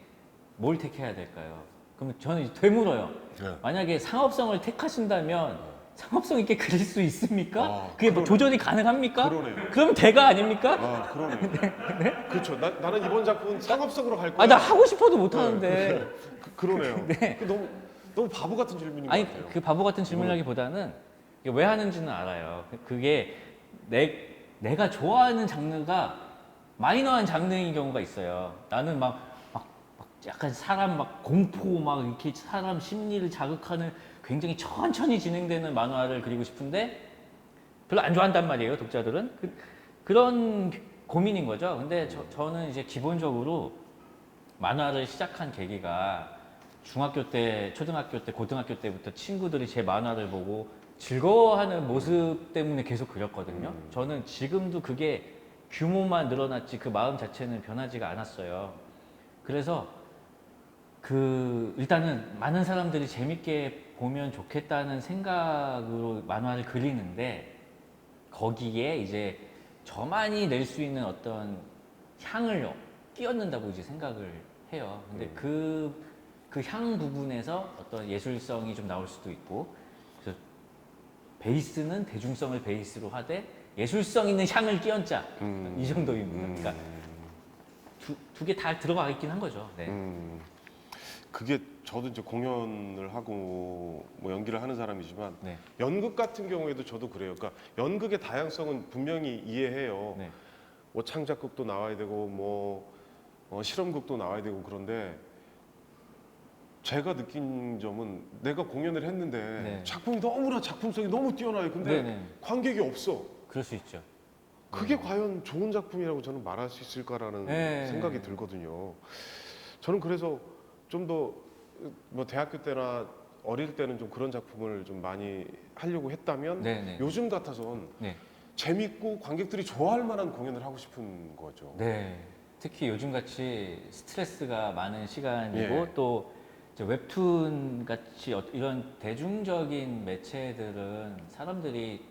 뭘 택해야 될까요? 그럼 저는 이제 되물어요. 네. 만약에 상업성을 택하신다면 상업성 있게 그릴 수 있습니까? 그게 뭐 그러네. 조절이 가능합니까? 그러네요. 그럼 대가 아닙니까? 그러네요. 그렇죠. 나는 이번 작품은 상업성으로 갈 거야. 아 나 하고 싶어도 못 하는데. 그러네요. 네. 너무 바보 같은 질문인 것 아니 같아요. 그 바보 같은 질문이라기보다는 이게 왜 하는지는 알아요. 그게 내가 좋아하는 장르가 마이너한 장르인 경우가 있어요. 나는 막 약간 사람 막 공포 막 이렇게 사람 심리를 자극하는 굉장히 천천히 진행되는 만화를 그리고 싶은데 별로 안 좋아한단 말이에요. 독자들은 그런 고민인 거죠. 근데 저는 이제 기본적으로 만화를 시작한 계기가 중학교 때, 초등학교 때, 고등학교 때부터 친구들이 제 만화를 보고 즐거워하는 모습 때문에 계속 그렸거든요. 저는 지금도 그게 규모만 늘어났지 그 마음 자체는 변하지가 않았어요. 그래서 일단은 많은 사람들이 재밌게 보면 좋겠다는 생각으로 만화를 그리는데 거기에 이제 저만이 낼 수 있는 어떤 향을 끼얹는다고 이제 생각을 해요. 근데 그 향 부분에서 어떤 예술성이 좀 나올 수도 있고, 그래서 베이스는 대중성을 베이스로 하되 예술성 있는 향을 끼얹자. 이 정도입니다. 그러니까 두 개 다 들어가 있긴 한 거죠. 네. 그게 저도 이제 공연을 하고 뭐 연기를 하는 사람이지만 네. 연극 같은 경우에도 저도 그래요. 그러니까 연극의 다양성은 분명히 이해해요. 네. 뭐 창작극도 나와야 되고 뭐 실험극도 나와야 되고 그런데 제가 느낀 점은 내가 공연을 했는데 네. 작품이 너무나 작품성이 너무 뛰어나요. 근데 네네. 관객이 없어. 그럴 수 있죠. 그게 과연 좋은 작품이라고 저는 말할 수 있을까라는 네. 생각이 들거든요. 저는 그래서 좀 더 뭐 대학교 때나 어릴 때는 좀 그런 작품을 좀 많이 하려고 했다면 네네. 요즘 같아선 네. 재밌고 관객들이 좋아할 만한 공연을 하고 싶은 거죠. 네. 특히 요즘 같이 스트레스가 많은 시간이고 예. 또 이제 웹툰 같이 이런 대중적인 매체들은 사람들이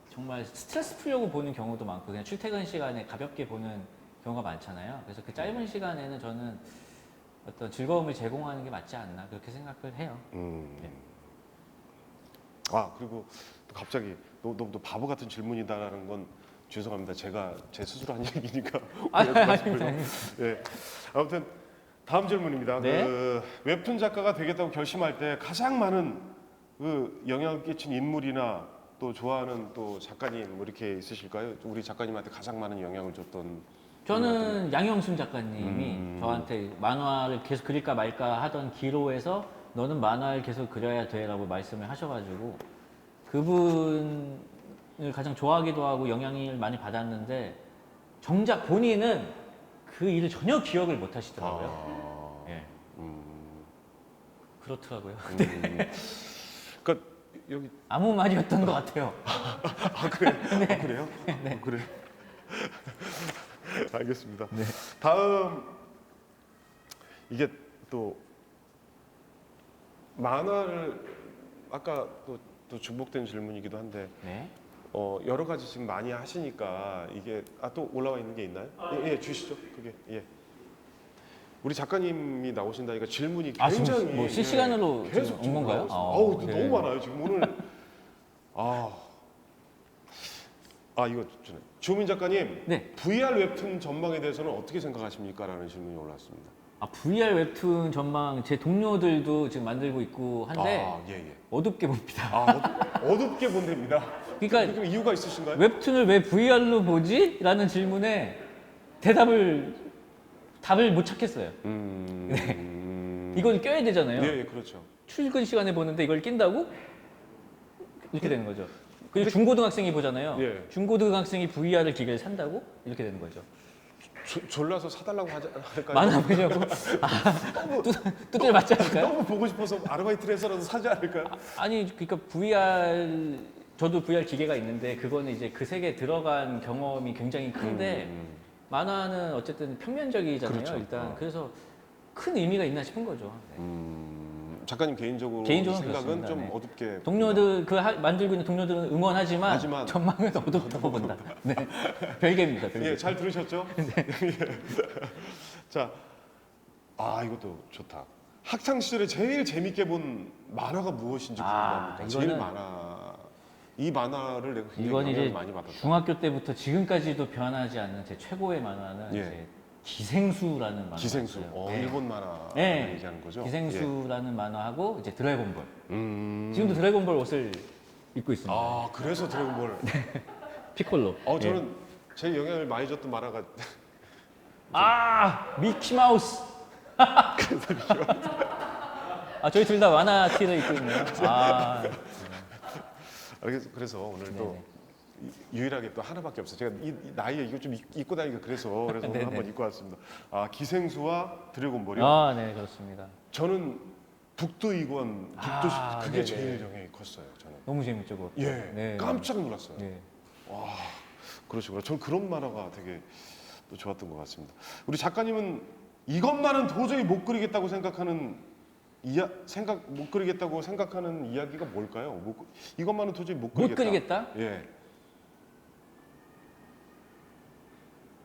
정말 스트레스 풀려고 보는 경우도 많고 그냥 출퇴근 시간에 가볍게 보는 경우가 많잖아요. 그래서 그 짧은 시간에는 저는 어떤 즐거움을 제공하는 게 맞지 않나 그렇게 생각을 해요. 네. 아 그리고 또 갑자기 너무 바보 같은 질문이다라는 건 죄송합니다. 제가 제 스스로 한 얘기니까 오해하지 마시고요. 예. 아무튼 다음 질문입니다. 네. 그 웹툰 작가가 되겠다고 결심할 때 가장 많은 그 영향을 끼친 인물이나 또 좋아하는 또 작가님 뭐 이렇게 있으실까요? 우리 작가님한테 가장 많은 영향을 줬던 저는 양영순 작가님이 저한테 만화를 계속 그릴까 말까 하던 기로에서 너는 만화를 계속 그려야 돼라고 말씀을 하셔가지고 그분을 가장 좋아하기도 하고 영향을 많이 받았는데 정작 본인은 그 일을 전혀 기억을 못 하시더라고요. 예. 그렇더라고요. 그러니까 여기 아무 말이었던 것 같아요. 그래요? 네. 그래. 알겠습니다. 네. 다음 이게 또 만화를 아까 또 중복된 질문이기도 한데 네. 여러 가지 지금 많이 하시니까 이게 또 올라와 있는 게 있나요? 예, 주시죠. 그게 예. 우리 작가님이 나오신다니까 질문이 굉장히 지금 뭐 실시간으로 계속 지금 지금 온 건가요? 나오고 있습니다. 아, 아우 네. 너무 많아요 지금 오늘. 이거 주네. 주민 작가님, 네. VR 웹툰 전망에 대해서는 어떻게 생각하십니까?라는 질문이 올라왔습니다. VR 웹툰 전망 제 동료들도 지금 만들고 있고 한데 예. 어둡게 봅니다. 어둡게 본답니다. 그러니까 그럼 이유가 있으신가요? 웹툰을 왜 VR로 보지? 라는 질문에 답을 못 찾겠어요. 이건 껴야 되잖아요. 예, 그렇죠. 출근 시간에 보는데 이걸 낀다고? 이렇게 되는 거죠. 그리고 중고등학생이 보잖아요. 예. 중고등학생이 VR 기계를 산다고? 이렇게 되는 거죠. 졸라서 사달라고 하지 않을까요? 만화 보려고? 두들 맞지 않을까요? 너무 보고 싶어서 아르바이트를 해서라도 사지 않을까요? 아니, 그러니까 VR, 저도 VR 기계가 있는데 그거는 이제 그 세계에 들어간 경험이 굉장히 큰데 만화는 어쨌든 평면적이잖아요, 그렇죠. 일단. 그래서 큰 의미가 있나 싶은 거죠. 네. 작가님 개인적으로 개인적으로는 생각은 그렇습니다. 좀 네. 어둡게 동료들 만들고 있는 동료들은 응원하지만 하지만 전망은 어둡다고 본다. 네, 별개입니다. 별개. 예, 잘 들으셨죠? 네. 자, 이것도 좋다. 학창 시절에 제일 재밌게 본 만화가 무엇인지 궁금합니다. 제일 이거는 이 만화를 내가 굉장히 이건 영향을 이제 많이 받았다. 중학교 때부터 지금까지도 변하지 않는 제 최고의 만화는 예. 이제 기생수라는 만화가 기생수, 있어요. 네. 일본 만화 네. 얘기하는 거죠? 기생수라는 만화하고 이제 드래곤볼. 예. 지금도 드래곤볼 옷을 입고 있습니다. 그래서 드래곤볼. 피콜로. 저는 제 영향을 많이 줬던 만화가 미키 마우스. 저희 둘 다 만화 티를 입고 있네요. 그래서 오늘 또 유일하게 또 하나밖에 없어요. 제가 이 나이에 이거 좀 입고 다니기가 그래서 오늘 한번 입고 왔습니다. 기생수와 드래곤볼이요. 네, 그렇습니다. 저는 북두이권, 그게 네네. 제일 영향이 컸어요. 저는. 너무 재밌죠, 그거. 예, 네. 깜짝 놀랐어요. 네. 그러시구나. 저는 그런 만화가 되게 또 좋았던 것 같습니다. 우리 작가님은 이것만은 도저히 못 그리겠다고 생각하는 생각 못 그리겠다고 생각하는 이야기가 뭘까요? 이것만은 도저히 못 못 그리겠다. 그리겠다? 예.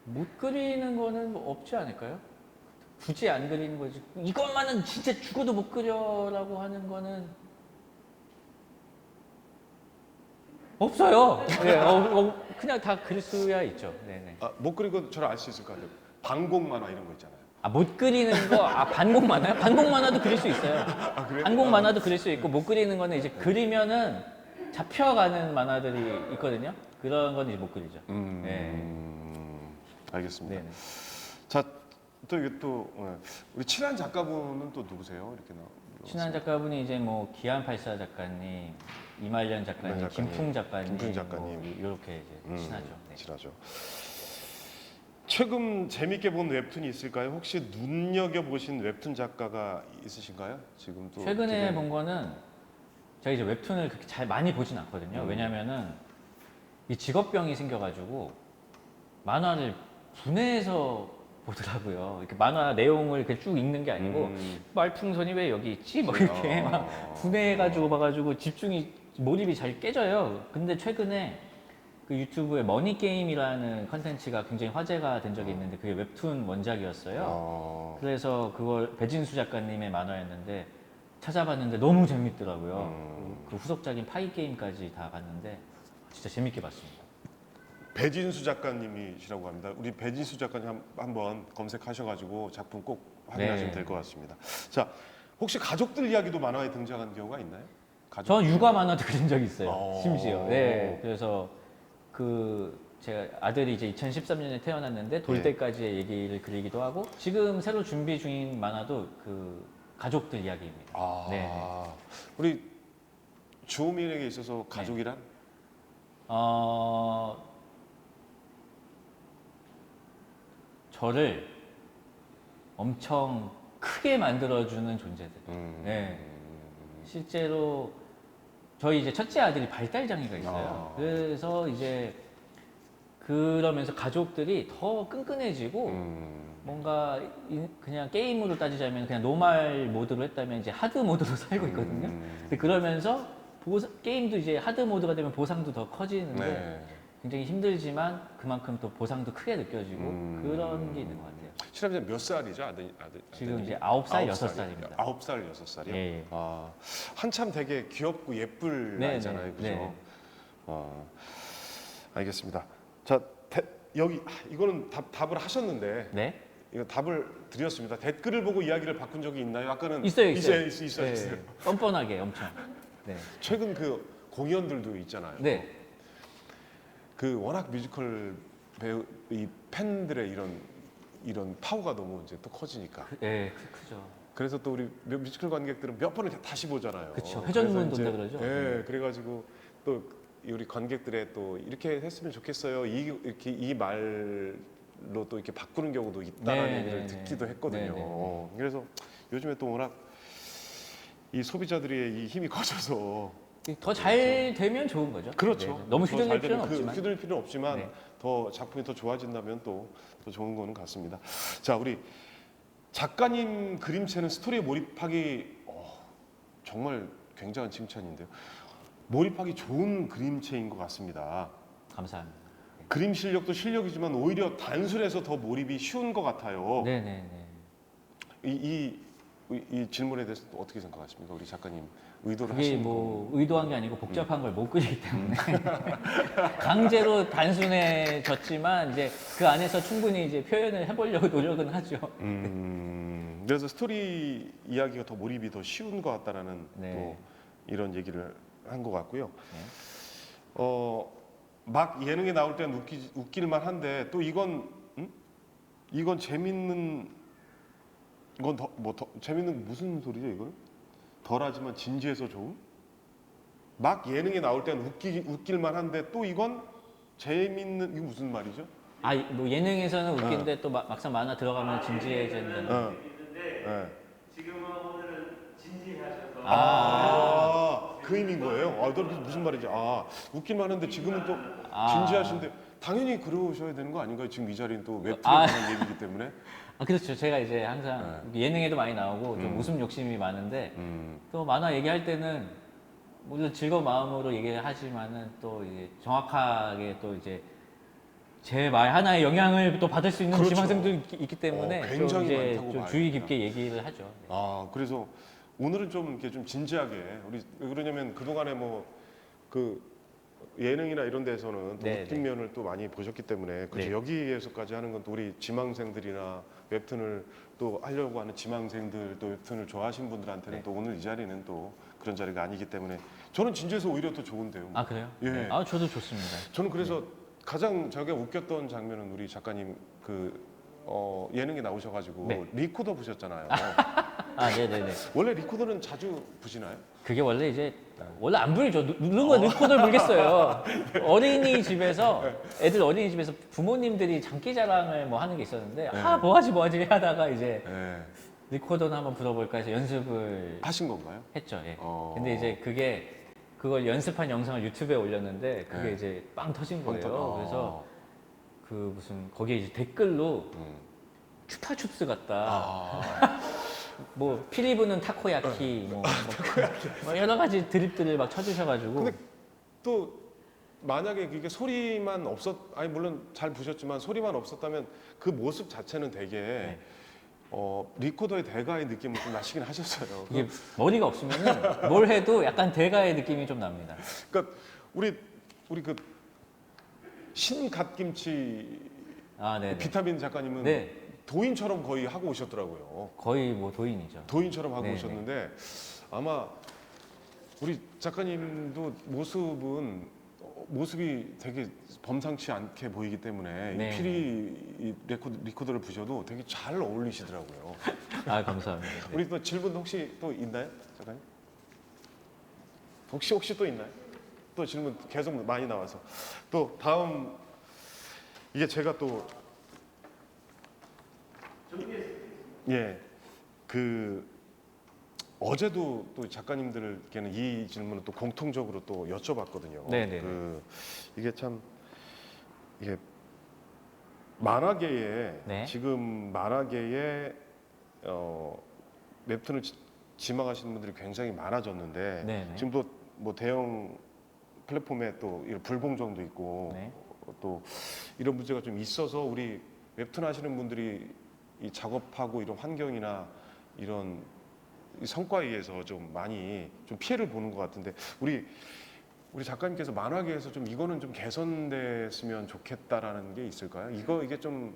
못 그리는 거는 뭐 없지 않을까요? 굳이 안 그리는 거지. 이것만은 진짜 죽어도 못 그려라고 하는 거는 없어요. 네, 그냥 다 그릴 수야 있죠. 네네. 못 그리고 저를 알 수 있을 것 같아요. 방공 만화 이런 거 있잖아요. 못 그리는 거, 반공 만화요? 반공 만화도 그릴 수 있어요. 그래요? 반공 만화도 그릴 수 있고, 못 그리는 거는 이제 그리면은 잡혀가는 만화들이 있거든요. 그런 건 이제 못 그리죠. 알겠습니다. 네네. 자, 또 이게 또 우리 친한 작가분은 또 누구세요? 이렇게 친한 작가분이 이제 뭐 기안84 작가님, 이말년 작가님, 이말년 작가님, 김풍 작가님, 김풍 작가님. 이렇게 이제 친하죠. 네. 친하죠. 최근 재밌게 본 웹툰이 있을까요? 혹시 눈여겨 보신 웹툰 작가가 있으신가요? 지금 또 최근에 본 거는 제가 이제 웹툰을 그렇게 잘 많이 보진 않거든요. 왜냐면은 이 직업병이 생겨가지고 만화를 분해해서 보더라고요. 이렇게 만화 내용을 이렇게 쭉 읽는 게 아니고 말풍선이 왜 여기 있지? 뭐 이렇게 막 분해해가지고 봐가지고 몰입이 잘 깨져요. 근데 최근에 그 유튜브에 머니게임이라는 컨텐츠가 굉장히 화제가 된 적이 있는데 그게 웹툰 원작이었어요. 그래서 그걸 배진수 작가님의 만화였는데 찾아봤는데 너무 재밌더라고요. 그 후속작인 파이게임까지 다 봤는데 진짜 재밌게 봤습니다. 배진수 작가님이시라고 합니다. 우리 배진수 작가님 한번 검색하셔가지고 작품 꼭 확인하시면 네. 될 것 같습니다. 자, 혹시 가족들 이야기도 만화에 등장한 경우가 있나요? 저 육아 만화도 그린 적이 있어요. 어. 심지어. 네. 그래서 제가 아들이 이제 2013년에 태어났는데 돌 네. 때까지의 얘기를 그리기도 하고 지금 새로 준비 중인 만화도 그 가족들 이야기입니다. 네. 우리 주호민에게 있어서 가족이란? 저를 엄청 크게 만들어주는 존재들. 네. 실제로 저희 이제 첫째 아들이 발달 장애가 있어요. 그래서 이제 그러면서 가족들이 더 끈끈해지고 뭔가 그냥 게임으로 따지자면 그냥 노말 모드로 했다면 이제 하드 모드로 살고 있거든요. 근데 그러면서 게임도 이제 하드 모드가 되면 보상도 더 커지는데 네. 굉장히 힘들지만 그만큼 또 보상도 크게 느껴지고 그런 게 있는 것 같아요. 실례지만 몇 살이죠, 지금 아드님이? 이제 9살, 9살, 6살입니다. 9살, 6살이요? 예, 예. 한참 되게 귀엽고 예쁠 네, 나이잖아요, 네, 그죠? 네. 알겠습니다. 자, 여기 이거는 답을 하셨는데 네? 이거 답을 드렸습니다. 댓글을 보고 이야기를 바꾼 적이 있나요? 아까는 있어요. 있어요. 네, 뻔뻔하게 엄청. 네. 최근 그 공연들도 있잖아요. 네. 그 워낙 뮤지컬 배우 이 팬들의 이런 파워가 너무 이제 또 커지니까. 네, 크죠. 그래서 또 우리 뮤지컬 관객들은 몇 번을 다시 보잖아요. 그쵸. 회전문 그래서 이제, 돈다 그러죠. 예, 그래가지고 또 우리 관객들의 또 이렇게 했으면 좋겠어요. 이렇게 이 말로 또 이렇게 바꾸는 경우도 있다는 네, 얘기를 네, 듣기도 네. 했거든요. 네, 네, 그래서 요즘에 또 워낙 이 소비자들의 이 힘이 커져서 더 잘 되면 좋은 거죠. 그렇죠. 네. 너무 더 휘둘릴 잘 필요는 되면 없지만. 휘둘릴 필요는 없지만 네. 더 작품이 더 좋아진다면 또 더 좋은 거는 같습니다. 자, 우리 작가님 그림체는 스토리에 몰입하기 정말 굉장한 칭찬인데요. 몰입하기 좋은 그림체인 것 같습니다. 감사합니다. 그림 실력도 실력이지만 오히려 단순해서 더 몰입이 쉬운 것 같아요. 네네네. 이 질문에 대해서 어떻게 생각하십니까, 우리 작가님? 의도를 그게 하신 뭐 의도한 게 아니고 복잡한 걸 못 그리기 때문에 강제로 단순해졌지만 이제 그 안에서 충분히 이제 표현을 해보려고 노력은 하죠. 그래서 스토리 이야기가 더 몰입이 더 쉬운 것 같다라는 네. 또 이런 얘기를 한 것 같고요. 네. 막 예능에 나올 때는 웃길만 한데 또 이건 재밌는 건 더 재밌는 무슨 소리죠 이건? 덜하지만 진지해서 좋은? 막 예능에 나올 때는 웃길만 한데 또 이건 재밌는 이거 무슨 말이죠? 뭐 예능에서는 웃긴데 또 막상 만화 들어가면 진지해진다는. 네. 지금은 오늘은 진지하셔서 그 의미인 거예요? 너 무슨 말이지? 웃길만 한데 지금은 또 진지하신데 당연히 그러셔야 되는 거 아닌가요? 지금 이 자리는 또 웹툰에 관한 얘기이기 때문에 아, 그렇죠. 제가 이제 항상 예능에도 많이 나오고 좀 웃음 욕심이 많은데 또 만화 얘기할 때는 물론 즐거운 마음으로 얘기를 하지만은 또 이제 정확하게 또 이제 제 말 하나에 영향을 또 받을 수 있는 그렇죠. 지망생도 있기 때문에 좀 굉장히 이제 많다고 좀 봐야 주의 돼요. 깊게 얘기를 하죠. 네. 아, 그래서 오늘은 좀 이렇게 좀 진지하게 우리 왜 그러냐면 그동안에 뭐 그 예능이나 이런 데서는 또 네, 웃긴 면을 또 많이 보셨기 때문에 그죠. 네. 여기에서까지 하는 건 또 우리 지망생들이나 웹툰을 또 하려고 하는 지망생들 또 웹툰을 좋아하시는 분들한테는 네. 또 오늘 이 자리는 또 그런 자리가 아니기 때문에 저는 진지해서 오히려 더 좋은데요. 아, 그래요? 예. 네. 아, 저도 좋습니다. 저는 그래서 가장 제가 웃겼던 장면은 우리 작가님 예능에 나오셔가지고 네. 리코더 부셨잖아요. 아, 네네네. 원래 리코더는 자주 부시나요? 그게 원래 이제 원래 안 불죠. 누른 거 리코더를 불겠어요. 어린이집에서 애들 어린이집에서 부모님들이 장기자랑을 뭐 하는 게 있었는데 아 뭐하지 하다가 이제 네. 리코더는 한번 불어볼까 해서 연습을 하신 건가요? 했죠. 예. 어. 근데 이제 그걸 연습한 영상을 유튜브에 올렸는데 그게 네. 이제 빵 터진 빵 거예요. 터- 그래서 그 무슨 거기에 이제 댓글로 추파춥스 같다. 아. 뭐 피리부는 타코야키 뭐 여러 가지 드립들을 막 쳐주셔가지고 근데 또 만약에 그게 소리만 아니 물론 잘 부셨지만 소리만 없었다면 그 모습 자체는 되게 네. 리코더의 대가의 느낌을 좀 나시긴 하셨어요. 이게 머리가 없으면은 뭘 해도 약간 대가의 느낌이 좀 납니다. 그러니까 우리 그 신갓김치 아, 네. 비타민 작가님은 네, 도인처럼 거의 하고 오셨더라고요. 거의 뭐 도인이죠. 도인처럼 하고 네네. 오셨는데 아마 우리 작가님도 모습이 되게 범상치 않게 보이기 때문에 네. 이 피리 리코더를 부셔도 되게 잘 어울리시더라고요. 아, 감사합니다. 네. 우리 또 질문 혹시 또 있나요, 작가님? 혹시 또 있나요? 또 질문 계속 많이 나와서 또 다음 이게 제가 또 예, 그 어제도 또 작가님들께는 이 질문을 또 공통적으로 또 여쭤봤거든요. 네네네. 이게 참 이게 만화계에 네. 지금 만화계에 웹툰을 지망하시는 분들이 굉장히 많아졌는데 네네. 지금도 뭐 대형 플랫폼에 또 이런 불공정도 있고 네. 또 이런 문제가 좀 있어서 우리 웹툰 하시는 분들이 이 작업하고 이런 환경이나 이런 이 성과에 의해서 좀 많이 좀 피해를 보는 것 같은데 우리 작가님께서 만화계에서 좀 이거는 좀 개선됐으면 좋겠다라는 게 있을까요? 이게 좀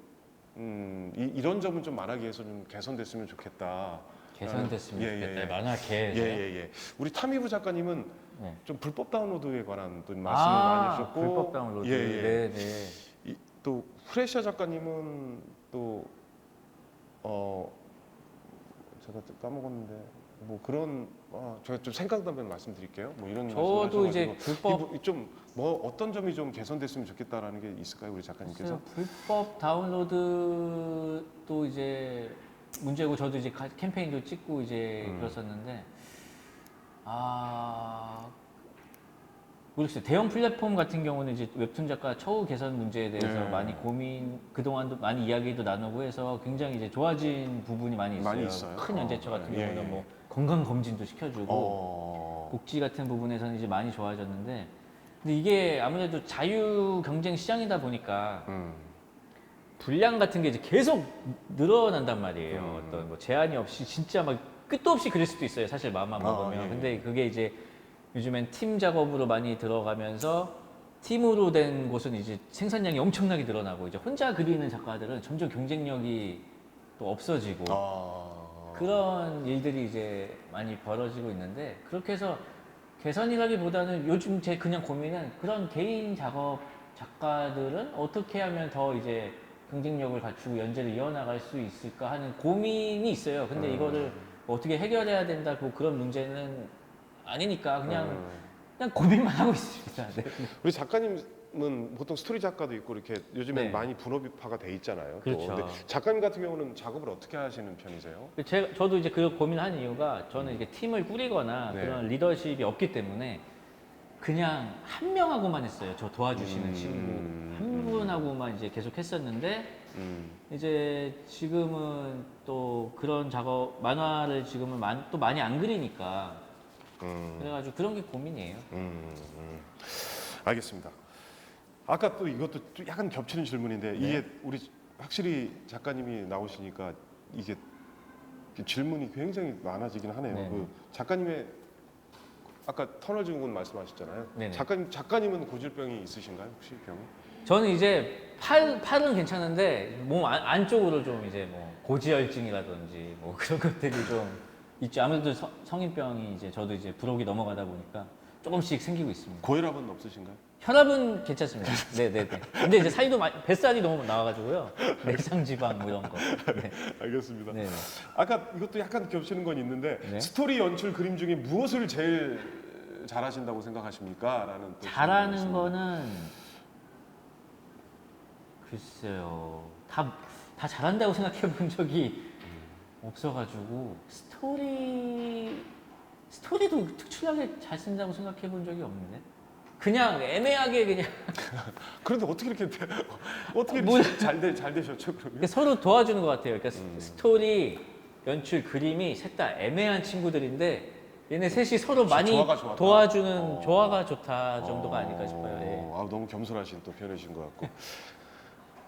이런 점은 좀 만화계에서 좀 개선됐으면 좋겠다. 개선됐으면 예, 좋겠다. 예. 만화계에서. 예. 우리 타미부 작가님은 네. 좀 불법 다운로드에 관한 또 말씀을 많이 하셨고 불법 다운로드. 예. 네. 또 프레시아 작가님은 또 제가 까먹었는데 뭐 그런 제가 좀 생각나면 말씀드릴게요. 뭐 이런 저도 이제 말씀하셔가지고 불법 좀뭐 어떤 점이 좀 개선됐으면 좋겠다라는 게 있을까요, 우리 작가님께서? 글쎄요, 불법 다운로드도 이제 문제고 저도 이제 캠페인도 찍고 이제 그랬었는데 모르겠어요. 대형 플랫폼 같은 경우는 이제 웹툰 작가 처우 개선 문제에 대해서 네. 많이 그동안도 많이 이야기도 나누고 해서 굉장히 이제 좋아진 부분이 많이 있어요. 많이 있어요? 큰 연재처 같은 예, 경우는 예. 뭐 건강 검진도 시켜주고 복지 같은 부분에서는 이제 많이 좋아졌는데 근데 이게 아무래도 자유 경쟁 시장이다 보니까 분량 같은 게 이제 계속 늘어난단 말이에요. 어떤 뭐 제한이 없이 진짜 막 끝도 없이 그릴 수도 있어요. 사실 마음만 먹으면. 예. 근데 그게 이제 요즘엔 팀 작업으로 많이 들어가면서 팀으로 된 곳은 이제 생산량이 엄청나게 늘어나고 이제 혼자 그리는 작가들은 점점 경쟁력이 또 없어지고 그런 일들이 이제 많이 벌어지고 있는데 그렇게 해서 개선이라기보다는 요즘 제 그냥 고민은 그런 개인 작업 작가들은 어떻게 하면 더 이제 경쟁력을 갖추고 연재를 이어나갈 수 있을까 하는 고민이 있어요. 근데 이거를 뭐 어떻게 해결해야 된다고 그런 문제는 아니니까 그냥 고민만 하고 있습니다. 네. 우리 작가님은 보통 스토리 작가도 있고 이렇게 요즘엔 네. 많이 분업화가 돼 있잖아요. 또. 그렇죠. 근데 작가님 같은 경우는 작업을 어떻게 하시는 편이세요? 저도 이제 그 고민을 하는 이유가 저는 이게 팀을 꾸리거나 네. 그런 리더십이 없기 때문에 그냥 한 명하고만 했어요. 저 도와주시는 친구 음. 한 분하고만 이제 계속 했었는데 이제 지금은 또 그런 작업 만화를 지금은 또 많이 안 그리니까 그래가지고 그런 게 고민이에요. 알겠습니다. 아까 또 이것도 좀 약간 겹치는 질문인데 이게 우리 확실히 작가님이 나오시니까 이게 질문이 굉장히 많아지긴 하네요. 네. 그 작가님의 아까 터널 증후군 말씀하셨잖아요. 네네. 작가님은 고질병이 있으신가요? 혹시 병이? 저는 이제 팔은 괜찮은데 몸 안쪽으로 좀 이제 뭐 고지혈증이라든지 뭐 그런 것들이 좀 있죠. 아무래도 성인병이 이제 저도 이제 부록이 넘어가다 보니까 조금씩 생기고 있습니다. 고혈압은 없으신가요? 혈압은 괜찮습니다. 네네네. 근데 이제 살도 뱃살이 너무 나와가지고요. 내장 지방 뭐 이런 거. 네. 알겠습니다. 네네. 아까 이것도 약간 겹치는 건 있는데 네. 스토리 연출 그림 중에 무엇을 제일 잘하신다고 생각하십니까? 라는 또 잘하는 질문이 거는 글쎄요. 다 잘한다고 생각해 본 적이 없어가지고 스토리도 특출나게 잘 쓴다고 생각해 본 적이 없는데 그냥 애매하게 그냥 그런데 어떻게 이렇게 어떻게 뭐- 이렇게 잘 되셨죠? 그러면? 서로 도와주는 것 같아요. 그러니까 스토리, 연출, 그림이 셋 다 애매한 친구들인데 얘네 셋이 서로 많이 조화가 좋았다. 도와주는 조화가 좋다 정도가 아닐까 싶어요. 예. 아, 너무 겸손하신 또 표현이신 것 같고.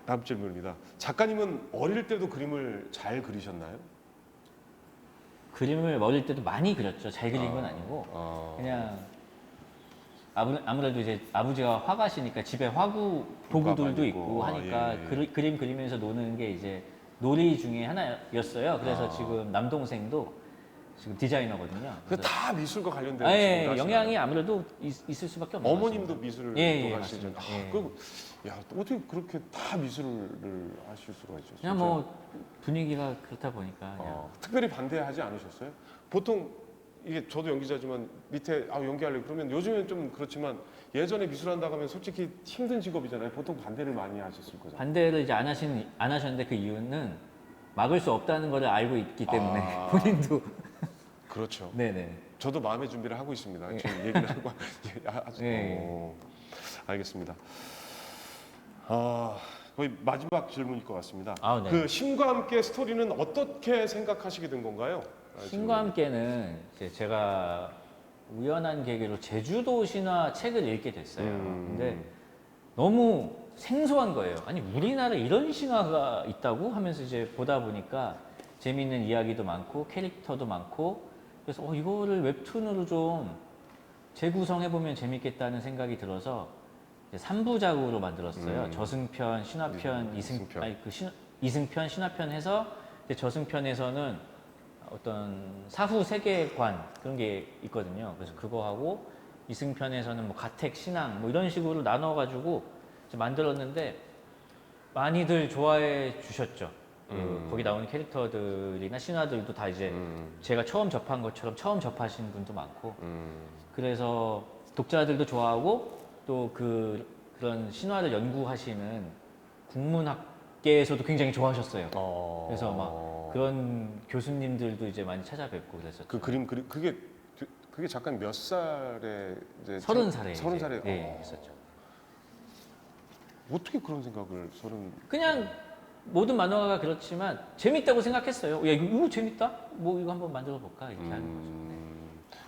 다음 질문입니다. 작가님은 어릴 때도 그림을 잘 그리셨나요? 그림을 어릴 때도 많이 그렸죠. 잘 그린 건 아니고 그냥 아무래도 이제 아버지가 화가시니까 집에 화구 도구들도 많이 있고 있고. 하니까 예. 그림 그리면서 노는 게 이제 놀이 중에 하나였어요. 그래서 지금 남동생도 지금 디자이너거든요. 그 다 미술과 관련된 예, 직업을 하시나요? 영향이 아무래도 있을 수밖에 없는 것 어머님도 같습니다. 미술을 예, 또 예, 하시죠. 맞습니다. 아, 예. 그리고 야, 어떻게 그렇게 다 미술을 하실 수가 있죠? 그냥 뭐 분위기가 그렇다 보니까 그냥 특별히 반대하지 않으셨어요? 보통 이게 저도 연기자지만 밑에 연기하려 그러면 요즘엔 좀 그렇지만 예전에 미술한다고 하면 솔직히 힘든 직업이잖아요. 보통 반대를 많이 하셨을 거잖아요. 반대를 이제 안 하셨는데 그 이유는 막을 수 없다는 걸 알고 있기 때문에 아. 본인도 그렇죠. 네네. 저도 마음의 준비를 하고 있습니다. 지금 얘기를 하고 아주 예. 알겠습니다. 거의 마지막 질문일 것 같습니다. 네. 그 신과 함께 스토리는 어떻게 생각하시게 된 건가요? 신과 함께는 이제 제가 우연한 계기로 제주도 신화 책을 읽게 됐어요. 근데 너무 생소한 거예요. 아니 우리나라에 이런 신화가 있다고 하면서 이제 보다 보니까 재미있는 이야기도 많고 캐릭터도 많고 그래서 이거를 웹툰으로 좀 재구성해 보면 재밌겠다는 생각이 들어서 3부작으로 만들었어요. 저승편, 신화편, 이승편. 이승편, 신화편 해서 이제 저승편에서는 어떤 사후 세계관 그런 게 있거든요. 그래서 그거 하고 이승편에서는 뭐 가택, 신앙 뭐 이런 식으로 나눠가지고 이제 만들었는데 많이들 좋아해 주셨죠. 거기 나오는 캐릭터들이나 신화들도 다 이제 제가 처음 접한 것처럼 처음 접하신 분도 많고 그래서 독자들도 좋아하고 또 그런 신화를 연구하시는 국문학계에서도 굉장히 좋아하셨어요. 그래서 막 그런 교수님들도 이제 많이 찾아뵙고 그랬었죠. 그 그게 작가님 몇 살에 이제 30살에 30살에 네, 했었죠. 어떻게 그런 생각을 그냥 모든 만화가 그렇지만 재밌다고 생각했어요. 야 이거 재밌다? 뭐 이거 한번 만들어 볼까 이렇게 하는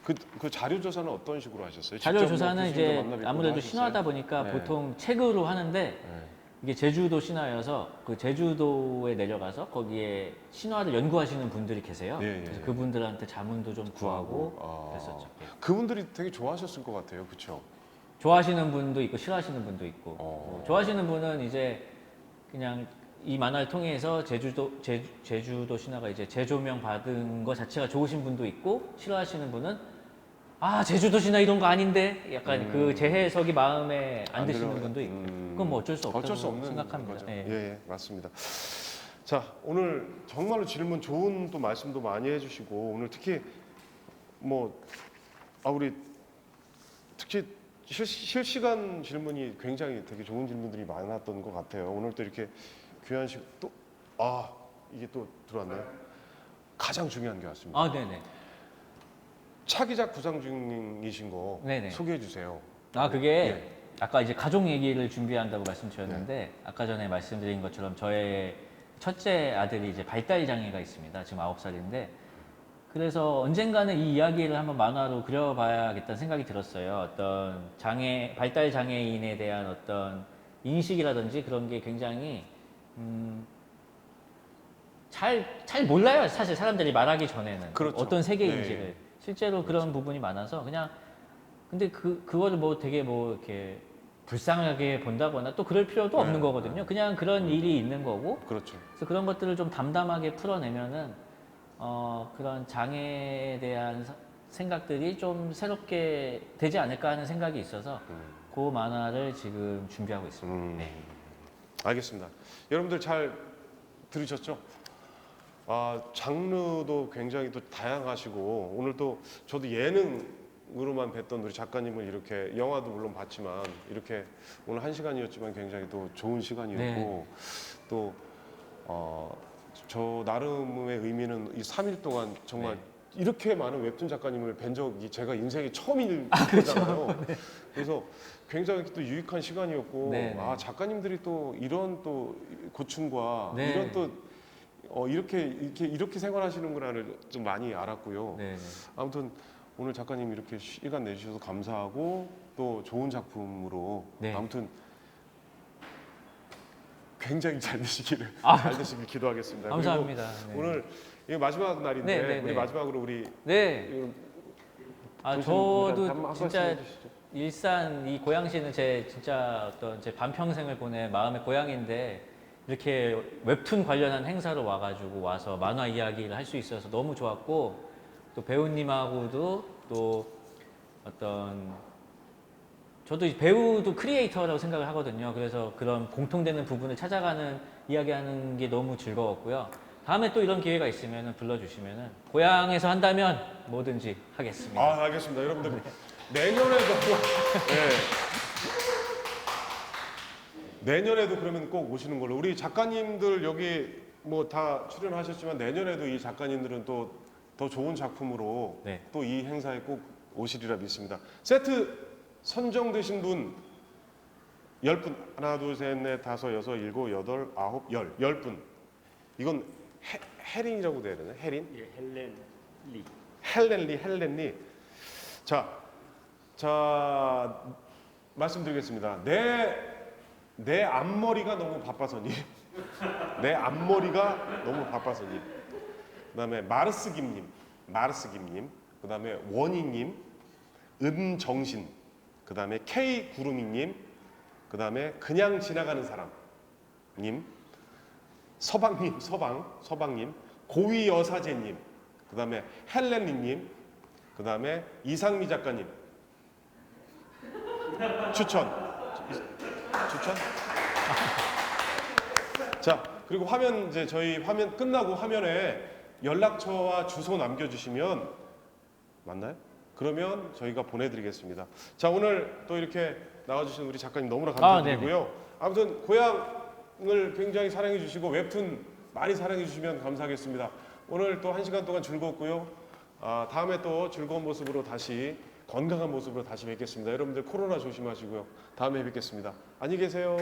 거죠. 그 자료 조사는 어떤 식으로 하셨어요? 자료 직접 뭐 조사는 교수님도 이제 만나 뵙고 아무래도 하셨어요? 신화다 보니까 네. 보통 책으로 하는데 네. 이게 제주도 신화여서 그 제주도에 내려가서 거기에 신화를 연구하시는 분들이 계세요. 예, 예, 그래서 예. 그분들한테 자문도 좀 구하고 아. 그랬었죠. 예. 그분들이 되게 좋아하셨을 것 같아요, 그렇죠? 좋아하시는 분도 있고 싫어하시는 분도 있고 어. 좋아하시는 분은 이제 그냥 이 만화를 통해서 제주도 신화가 이제 재조명 받은 거 자체가 좋으신 분도 있고 싫어하시는 분은 제주도 신화 이런 거 아닌데 약간 그 재해석이 마음에 안 드시는 분도 있고 그건 뭐 어쩔 수 없다고 어쩔 수 없는 생각합니다. 거죠. 예. 예, 맞습니다. 자, 오늘 정말로 질문 좋은 또 말씀도 많이 해주시고 오늘 특히 우리 특히 실시간 질문이 굉장히 되게 좋은 질문들이 많았던 것 같아요. 오늘 또 이렇게 귀한 이게 또 들어왔네요. 가장 중요한 게 왔습니다. 네네. 차기작 구상 중이신 거 네네. 소개해 주세요. 아 그게 예. 아까 이제 가족 얘기를 준비한다고 말씀드렸는데 아까 전에 말씀드린 것처럼 저의 첫째 아들이 이제 발달 장애가 있습니다. 지금 9살인데 그래서 언젠가는 이 이야기를 한번 만화로 그려봐야겠다는 생각이 들었어요. 어떤 발달 장애인에 대한 어떤 인식이라든지 그런 게 굉장히 잘 몰라요. 사실 사람들이 말하기 전에는 그렇죠. 어떤 세계인지를 네. 실제로 그런 부분이 많아서 그냥 근데 그거를 뭐 되게 뭐 이렇게 불쌍하게 본다거나 또 그럴 필요도 없는 네, 거거든요. 그냥 그런 일이 있는 거고 그렇죠. 그래서 그런 것들을 좀 담담하게 풀어내면은 그런 장애에 대한 생각들이 좀 새롭게 되지 않을까 하는 생각이 있어서 그 만화를 지금 준비하고 있습니다. 네. 알겠습니다. 여러분들 잘 들으셨죠? 아, 장르도 굉장히 또 다양하시고 오늘 또 저도 예능으로만 뵀던 우리 작가님을 이렇게 영화도 물론 봤지만 이렇게 오늘 1시간이었지만 굉장히 또 좋은 시간이었고 네. 또 저 나름의 의미는 이 3일 동안 정말 네. 이렇게 많은 웹툰 작가님을 뵌 적이 제가 인생이 처음일 그렇죠. 거잖아요. 그래서 굉장히 또 유익한 시간이었고 네, 네. 아 작가님들이 또 이런 또 고충과 네. 이런 또 이렇게 생활하시는구나를 좀 많이 알았고요. 네, 네. 아무튼 오늘 작가님 이렇게 시간 내주셔서 감사하고 또 좋은 작품으로 네. 아무튼 굉장히 잘 되시기를 잘 되시길 기도하겠습니다. 감사합니다. 그리고 네. 오늘 이게 마지막 날인데 네, 네, 우리 네. 마지막으로 우리 네. 이거 아 보시는 분들한테 저도 한 말씀 진짜 해주시죠. 일산 이 고양시는 제 진짜 어떤 제 반평생을 보낸 마음의 고향인데 이렇게 웹툰 관련한 행사로 와서 만화 이야기를 할 수 있어서 너무 좋았고 또 배우님하고도 또 어떤 저도 이 배우도 크리에이터라고 생각을 하거든요. 그래서 그런 공통되는 부분을 찾아가는 이야기하는 게 너무 즐거웠고요. 다음에 또 이런 기회가 있으면 불러주시면 고향에서 한다면 뭐든지 하겠습니다. 아 알겠습니다. 여러분들 내년에도 네. 내년에도 그러면 꼭 오시는 걸로. 우리 작가님들 여기 뭐 다 출연하셨지만 내년에도 이 작가님들은 또 더 좋은 작품으로 네. 또 이 행사에 꼭 오시리라 믿습니다. 세트 선정되신 분 10분 하나 둘 셋 넷 다섯 여섯 일곱 여덟 아홉 10분 이건 해린이라고 돼야 되나? 해린? 예, 헬렌 리. 헬렌리 자 말씀드리겠습니다. 내 앞머리가 너무 바빠서니 내 앞머리가 너무 바빠서니 그다음에 마르스 김님 그다음에 원희님 은정신 그다음에 K 구름이님 그다음에 그냥 지나가는 사람님 서방님 고위 여사제님 그다음에 헬렌리님 그다음에 이상미 작가님 추천. 자 그리고 화면 이제 저희 화면 끝나고 화면에 연락처와 주소 남겨주시면 맞나요? 그러면 저희가 보내드리겠습니다. 자 오늘 또 이렇게 나와주신 우리 작가님 너무나 감사드리고요. 아무튼 고향을 굉장히 사랑해 주시고 웹툰 많이 사랑해 주시면 감사하겠습니다. 오늘 또 1시간 동안 즐거웠고요. 다음에 또 즐거운 모습으로 다시 건강한 모습으로 다시 뵙겠습니다. 여러분들 코로나 조심하시고요. 다음에 뵙겠습니다. 안녕히 계세요.